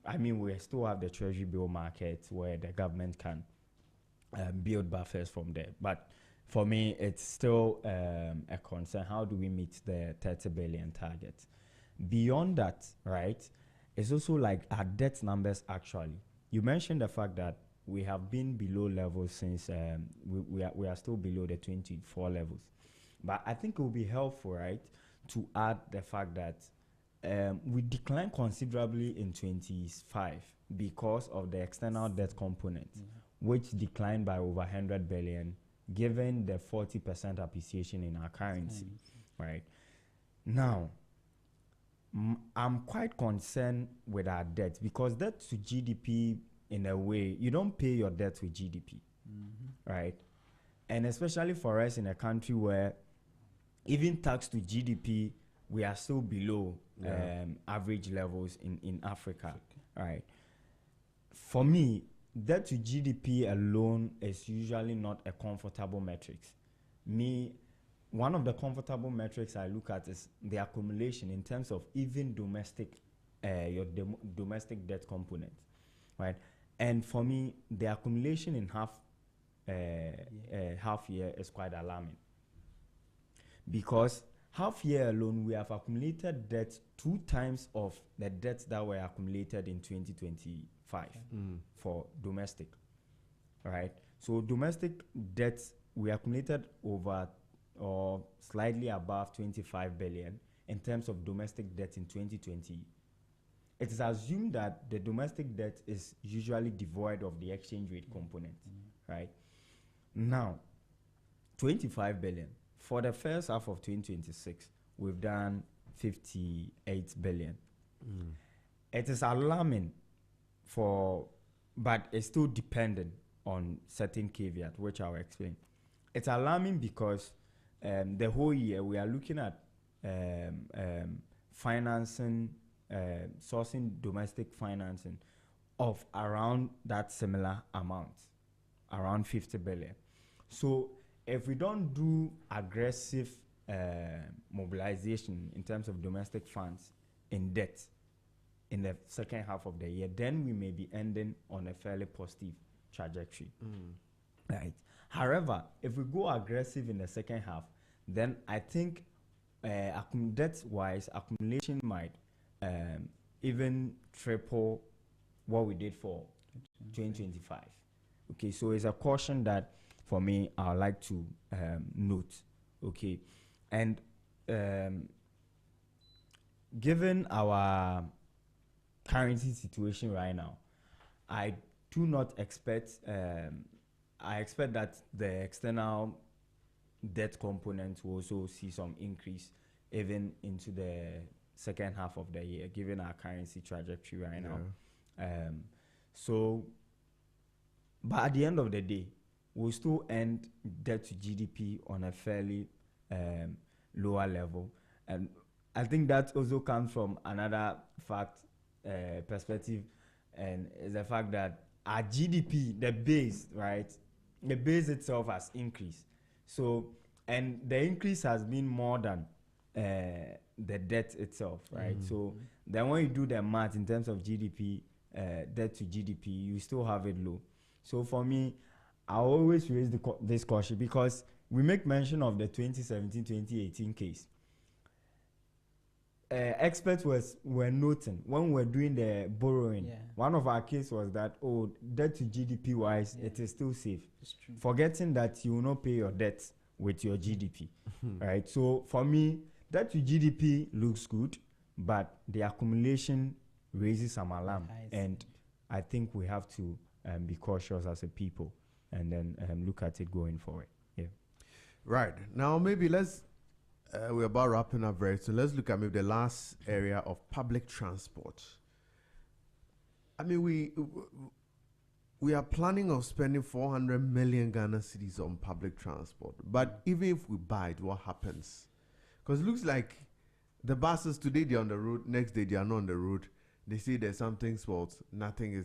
I mean, we still have the treasury bill market where the government can build buffers from there. But for me, it's still a concern. How do we meet the 30 billion target? Beyond that, right, it's also like our debt numbers actually. You mentioned the fact that we have been below levels since we are still below the 24 levels. But I think it will be helpful, right, to add the fact that we declined considerably in 25 because of the external debt component, which declined by over 100 billion, given the 40% appreciation in our currency, right? Now, I'm quite concerned with our debt because debt to GDP, in a way, you don't pay your debt with GDP, right? And especially for us in a country where even tax to GDP, we are still below average levels in Africa, right? For me, debt to GDP alone is usually not a comfortable metric. One of the comfortable metrics I look at is the accumulation in terms of even domestic, domestic debt component, right? And for me, the accumulation in half year is quite alarming, because half year alone we have accumulated debt 2 times of the debts that were accumulated in 2025 for domestic, right? So domestic debts we accumulated over or slightly above 25 billion in terms of domestic debt in 2020. It is assumed that the domestic debt is usually devoid of the exchange rate component, right? Now, 25 billion. For the first half of 2026, we've done 58 billion. It is alarming but it's still dependent on certain caveats, which I'll explain. It's alarming because the whole year we are looking at financing, sourcing domestic financing of around that similar amount, around 50 billion. So if we don't do aggressive mobilization in terms of domestic funds in debt in the second half of the year, then we may be ending on a fairly positive trajectory, right? However, if we go aggressive in the second half, then I think debt-wise, accumulation might even triple what we did for 2025. Okay, so it's a caution that for me I would like to note. Okay, and given our currency situation right now, I do not expect. I expect that the external debt component will also see some increase even into the second half of the year, given our currency trajectory right now. But at the end of the day, we'll still end debt to GDP on a fairly lower level. And I think that also comes from another perspective, and is the fact that our GDP, the base, right? The base itself has increased. So, and the increase has been more than the debt itself, right? So then when you do the math in terms of GDP, debt to GDP, you still have it low. So for me, I always raise this caution because we make mention of the 2017-2018 case. experts were noting when we're doing the borrowing. Yeah. One of our case was that debt to GDP wise, Yeah. it is still safe. It's true. Forgetting that you will not pay your debt with your GDP, right? So for me, debt to GDP looks good, but the accumulation raises some alarm, and I think we have to be cautious as a people, and then look at it going forward. Yeah. Right. Now, maybe we're about wrapping up very soon. Let's look at maybe the last area of public transport. I mean, we are planning on spending 400 million Ghana cedis on public transport. But even if we buy it, what happens? Because it looks like the buses today, they're on the road. Next day, they are not on the road. They say there's something spoiled. Nothing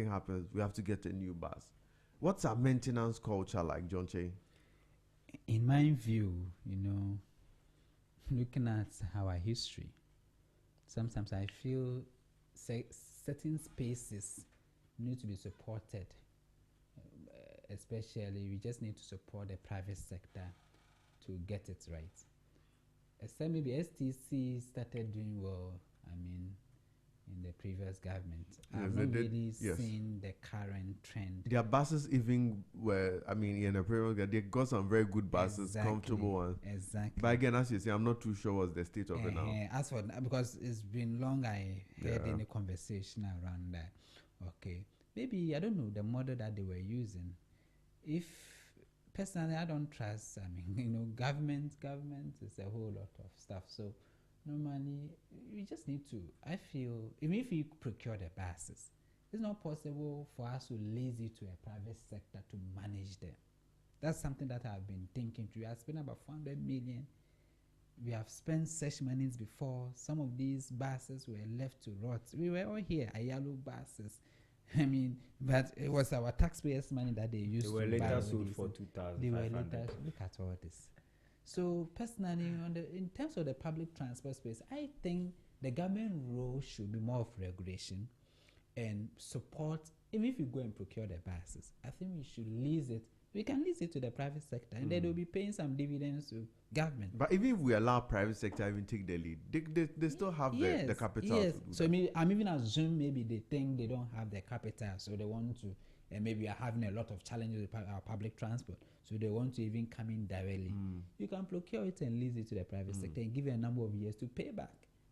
happens. We have to get a new bus. What's our maintenance culture like, John Che? In my view, looking at our history, sometimes I feel certain spaces need to be supported. Especially, we just need to support the private sector to get it right. Except maybe STC started doing well, in the previous government. I've not really seen the current trend. Their buses even were, in the previous, they got some very good buses, comfortable ones. Exactly. But again, as you say, I'm not too sure what's the state of it now. As for because it's been long, I heard any conversation around that. Okay, maybe I don't know the model that they were using. If personally, I don't trust. Government is a whole lot of stuff. So normally, we just need to. I feel even if we procure the buses, it's not possible for us to lease it to a private sector to manage them. That's something that I've been thinking. We have spent about 400 million. We have spent such monies before. Some of these buses were left to rot. We were all here, yellow buses. But it was our taxpayers' money that they used to buy. They were later sold for 2,500. They were later. Look at all this. So personally, in terms of the public transport space, I think the government role should be more of regulation and support. Even if you go and procure the buses, I think we should lease it. We can lease it to the private sector, and then they'll be paying some dividends to government. But even if we allow private sector even take the lead, they still have the capital. Yes. To do So I'm even assuming maybe they think they don't have the capital, so they want to, and maybe we are having a lot of challenges with our public transport, so they want to even come in directly. You can procure it and lease it to the private sector and give it a number of years to pay back.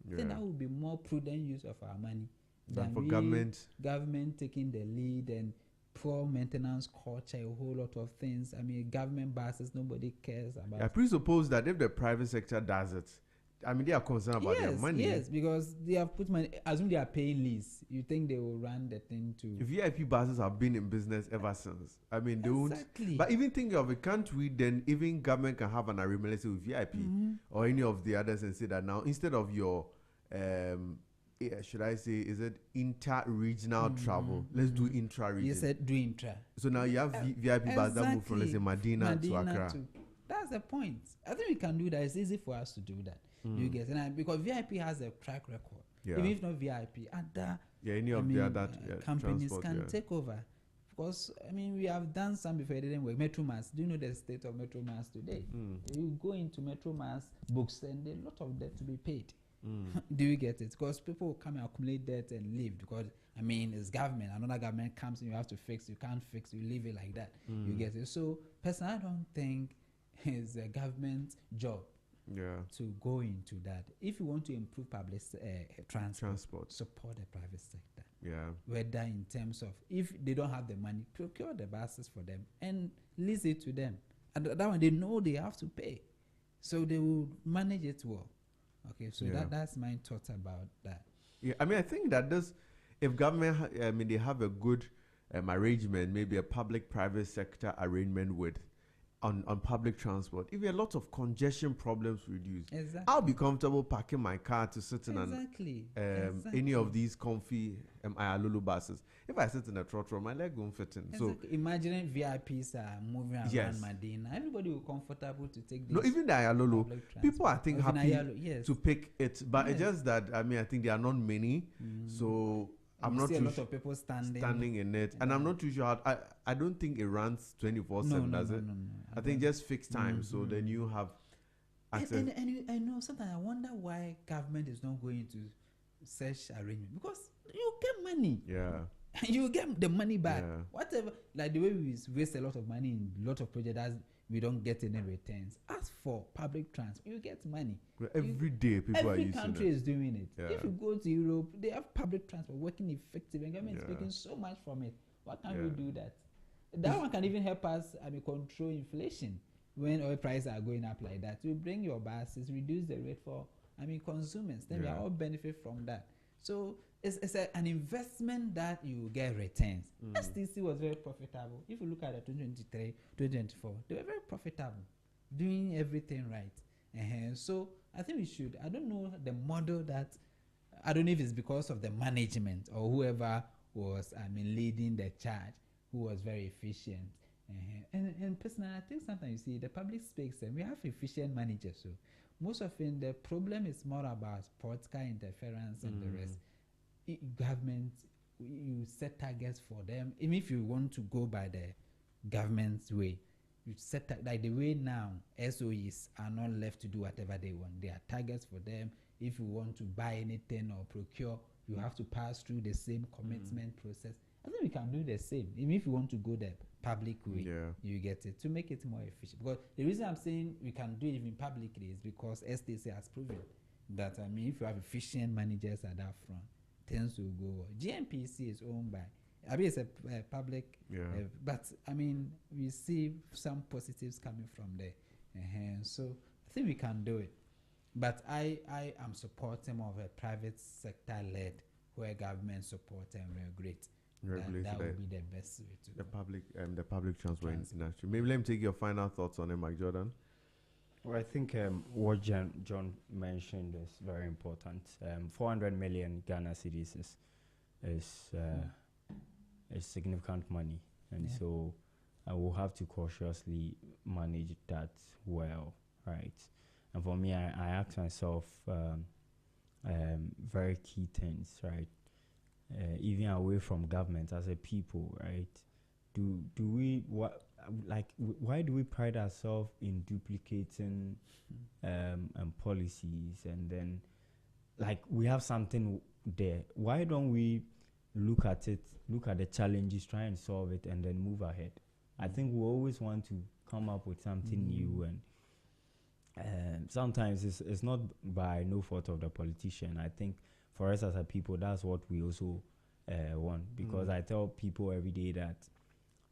I think that would be more prudent use of our money than for government taking the lead and poor maintenance culture, a whole lot of things. Government buses, nobody cares about. I presuppose that if the private sector does it, they are concerned about their money. Yes, because they have put money. Assume they are paying lease. You think they will run the thing to? VIP buses have been in business ever since. They won't. But even thinking of it, can't we then even government can have an agreement with VIP or any of the others and say that now instead of your should I say, is it inter-regional travel? Let's do intra-region. You said do intra. So now you have VIP buses that move from, let's say, Medina to Accra. That's the point. I think we can do that. It's easy for us to do that. You get it? Because VIP has a track record. Even if not VIP, other the other companies can take over. Because, we have done some before. It didn't work. Metromass. Do you know the state of Metromass today? You go into Metromass books and there's a lot of debt to be paid. Do you get it? Because people will come and accumulate debt and leave. Because it's government. Another government comes and you have to fix. You can't fix. You leave it like that. You get it? So personally, I don't think it's a government job to go into that. If you want to improve public transport, support the private sector. Whether in terms of if they don't have the money, procure the buses for them and lease it to them. And that one they know they have to pay, so they will manage it well. Okay, so that's my thoughts about that. I think that if government, they have a good arrangement, maybe a public-private sector arrangement with on public transport, even a lot of congestion problems reduced. Exactly. I'll be comfortable parking my car to sit in any of these comfy Lulu buses. If I sit in a trotro, my leg won't fit in. So imagine VIPs are moving around Medina. Everybody will be comfortable to take this. No, even the Ayalulu, people I think happy to pick it, but it's just that I think there are not many. So I'm not see too a lot of people standing in it, and I'm not too sure. I don't think it runs 24/7, does it? No. I think just fixed time. So then you have I know sometimes I wonder why government is not going to such arrangement, because you get money. Yeah. You get the money back. Yeah. Whatever, like the way we waste a lot of money in a lot of projects that we don't get any returns. As for public transport, you get money. Every day people are Every using country it. is doing it. Yeah. If you go to Europe, they have public transport working effective, and government is Yeah. making so much from it. Why can't Yeah. we do that? That one can even help us, control inflation. When oil prices are going up like that, you bring your buses, reduce the rate for, consumers. Then we Yeah. all benefit from that. So it's an investment that you get returns. STC was very profitable. If you look at the 2023, 2024, they were very profitable, doing everything right. So I think we should. I don't know the model that. I don't know if it's because of the management or whoever was, leading the charge, who was very efficient. And personally, I think sometimes you see the public space, and we have efficient managers. So most often the problem is more about political interference and the rest. Government, you set targets for them. Even if you want to go by the government's way, you set like the way now SOEs are not left to do whatever they want. There are targets for them. If you want to buy anything or procure, you have to pass through the same commitment process. I think we can do the same. Even if you want to go the public way, you get it, to make it more efficient. Because the reason I'm saying we can do it even publicly is because STC has proven that, if you have efficient managers at that front, things will go well. GNPC is owned by, it's a public, but we see some positives coming from there. So I think we can do it. But I am supporting more of a private sector led, where government support and regulate. That would be the best way to go. The public transport industry. Maybe let me take your final thoughts on it, Mike Jordan. Well, I think what John mentioned is very important. 400 million Ghana cedis is significant money, and so I will have to cautiously manage that well, right? And for me, I ask myself very key things, right? Even away from government as a people, right? Why do we pride ourselves in duplicating policies, and then we have something there? Why don't we look at the challenges, try and solve it, and then move ahead? I think we always want to come up with something new, and sometimes it's not by no fault of the politician. I think for us as a people, that's what we also want, because I tell people every day that,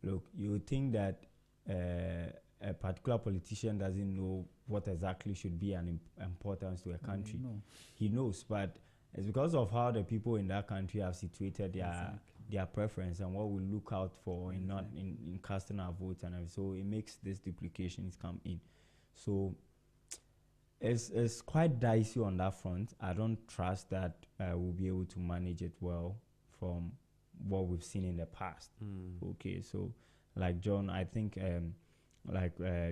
look, you think that a particular politician doesn't know what exactly should be an importance to a country. He knows, but it's because of how the people in that country have situated their preference and what we look out for in casting our votes, and so it makes these duplications come in. So it's quite dicey on that front. I don't trust that we'll be able to manage it well from what we've seen in the past. Okay, so like John, I think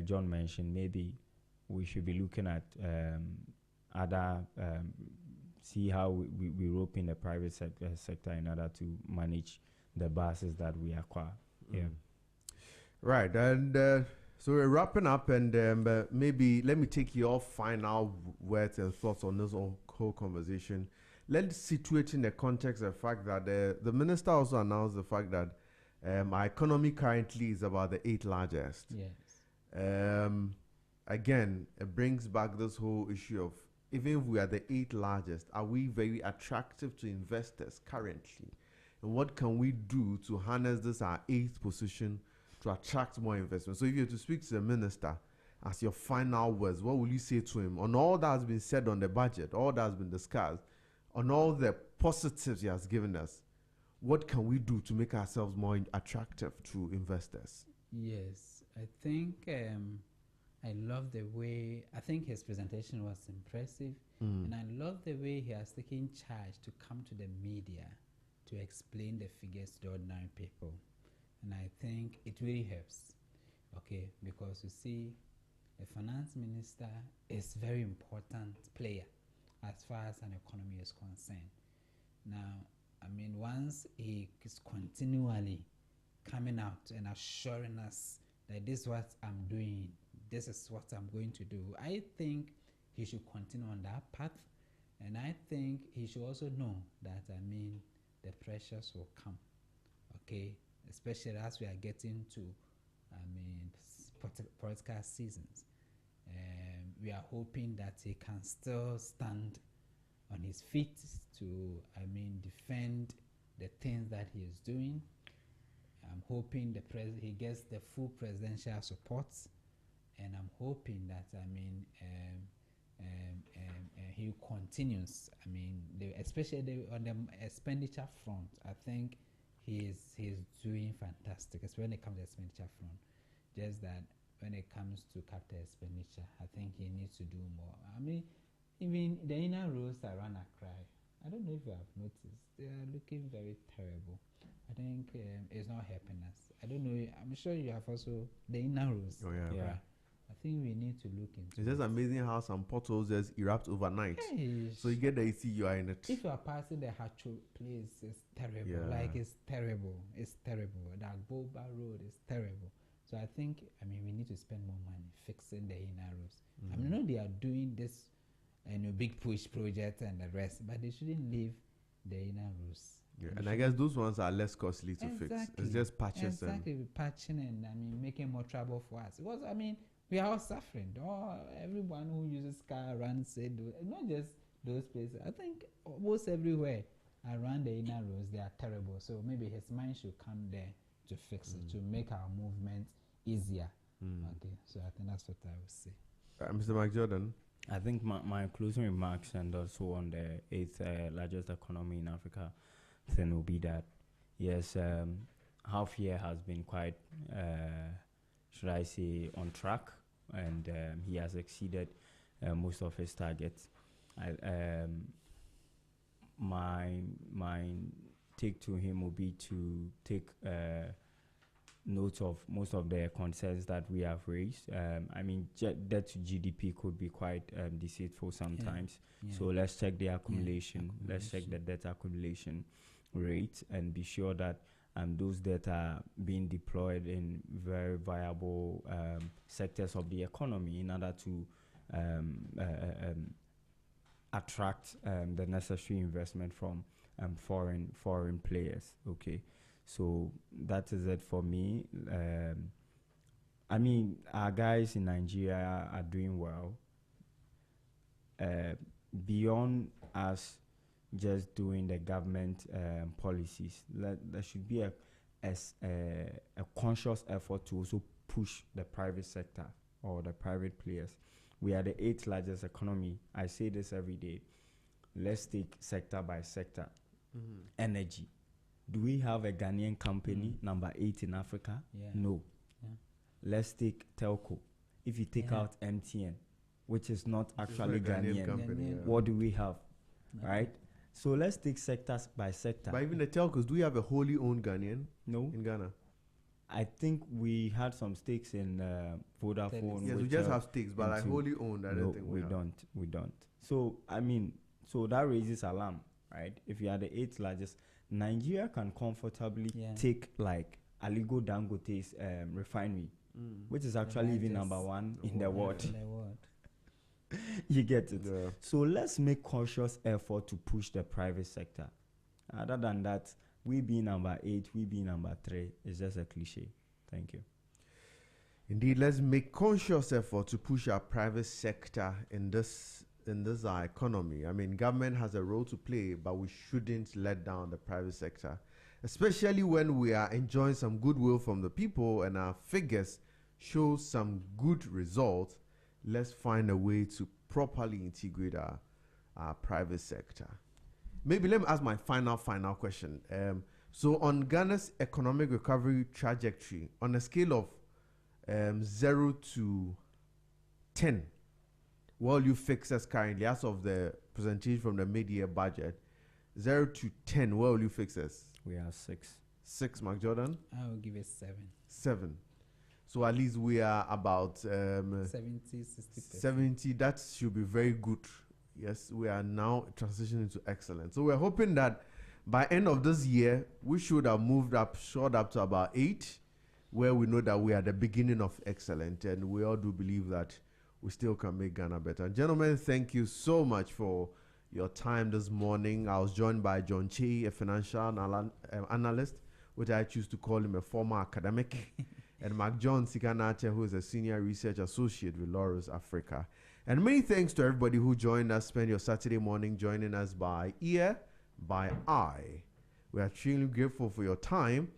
John mentioned, maybe we should be looking at other see how we rope in the private sector in order to manage the buses that we acquire. Right, and so we're wrapping up, and maybe let me take your final words and thoughts on this whole conversation. Let's situate in the context of the fact that the minister also announced the fact that our economy currently is about the 8th largest. Yes. Again, it brings back this whole issue of, even if we are the 8th largest, are we very attractive to investors currently? And what can we do to harness this, our 8th position, to attract more investment? So if you have to speak to the minister as your final words, what will you say to him on all that has been said on the budget, all that has been discussed, on all the positives he has given us? What can we do to make ourselves more attractive to investors? Yes, I think I love the way, I think his presentation was impressive, and I love the way he has taken charge to come to the media to explain the figures to the ordinary people. And I think it really helps, okay, because you see, the finance minister is a very important player as far as an economy is concerned. Now, once he is continually coming out and assuring us that this is what I'm doing, this is what I'm going to do. I think he should continue on that path, and I think he should also know that, I mean, the pressures will come, okay, especially as we are getting to, I mean, political seasons. We are hoping that he can still stand on his feet to, I mean, defend the things that he is doing. I'm hoping he gets the full presidential support, and I'm hoping that, I mean, he continues. I mean, especially on the expenditure front, I think he's doing fantastic, especially when it comes to expenditure front. Just that when it comes to capital expenditure, I think he needs to do more. I mean, even the inner roads around Accra, I don't know if you have noticed, they are looking very terrible. I think it's not helping us. I don't know. I'm sure you have also the inner roads. Oh yeah. I think we need to look into It's just amazing how some potholes just erupt overnight. Yes. So you get there, you see you are in it. If you are passing the Hacho place, it's terrible. Yeah. Like, it's terrible. It's terrible. That Boba Road is terrible. So I think, I mean, we need to spend more money fixing the inner roads. I mean, I know they are doing this, big push project and the rest, but they shouldn't leave the inner roads. Yeah. And I guess those ones are less costly to fix. It's just patches. Exactly, patching and, I mean, making more trouble for us. Because, I mean, we are all suffering. Everyone who uses car runs it, not just those places. I think almost everywhere around the inner roads, they are terrible. So maybe his mind should come there to fix it, to make our movement easier. Okay, so I think that's what I would say. Mr. Mike Jordan? I think my closing remarks, and also on the 8th largest economy in Africa thing, will be that, yes, half year has been quite, should I say, on track, and he has exceeded most of his targets. My take to him will be to take note of most of the concerns that we have raised. I mean, debt to GDP could be quite deceitful sometimes. Yeah. So let's check the accumulation. Let's check the debt accumulation rate and be sure that those debt are being deployed in very viable sectors of the economy in order to attract the necessary investment from foreign players. Okay. So that is it for me. I mean, our guys in Nigeria are doing well. Beyond us just doing the government policies, there should be a conscious effort to also push the private sector or the private players. We are the 8th largest economy. I say this every day. Let's take sector by sector. Energy. Do we have a Ghanaian company number 8 in Africa? Yeah. No. Yeah. Let's take telco. If you take out MTN, which is not actually Ghanaian, company, what do we have? Right? So let's take sectors by sector. But even the telcos, do we have a wholly owned Ghanaian No. in Ghana? I think we had some stakes in Vodafone. Yes, we which just have stakes, but like into- wholly owned, I don't think we have. We don't. So I mean, so that raises alarm, right? If you are the 8th largest, Nigeria can comfortably take like Aligo Dangote's refinery, which is actually even number 1 in the world. You get it. Yeah. So let's make conscious effort to push the private sector. Other than that, we being number 8, we being number 3 is just a cliche. Thank you. Indeed, let's make conscious effort to push our private sector in this our economy. I mean, government has a role to play, but we shouldn't let down the private sector, especially when we are enjoying some goodwill from the people and our figures show some good results. Let's find a way to properly integrate our private sector. Maybe let me ask my final question. So on Ghana's economic recovery trajectory, on a scale of 0 to 10, where will you fix us currently, as of the presentation from the mid-year budget? 0 to 10, where will you fix us? We have 6. 6, Mark Jordan? I will give it 7. 7. So at least we are about 70, 60%. 70. That should be very good. Yes, we are now transitioning to excellence. So we're hoping that by end of this year, we should have moved up, shot up to about 8. where we know that we are at the beginning of excellent, and we all do believe that we still can make Ghana better. Gentlemen, thank you so much for your time this morning. I was joined by John Che, a financial analyst, which I choose to call him a former academic, and Mark John Sikanache, who is a senior research associate with Laureus Africa. And many thanks to everybody who joined us, spend your Saturday morning joining us by ear, by eye. We are extremely grateful for your time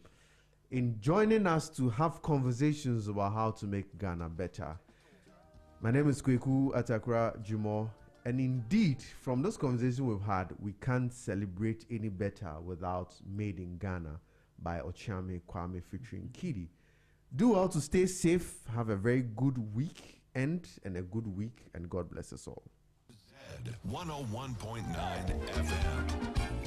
in joining us to have conversations about how to make Ghana better. My name is Kweku Atakura Jumo, and indeed, from this conversation we've had, we can't celebrate any better without Made in Ghana by Ochame Kwame featuring Kidi. Do well to stay safe, have a very good weekend and a good week, and God bless us all. Zed 101.9 FM.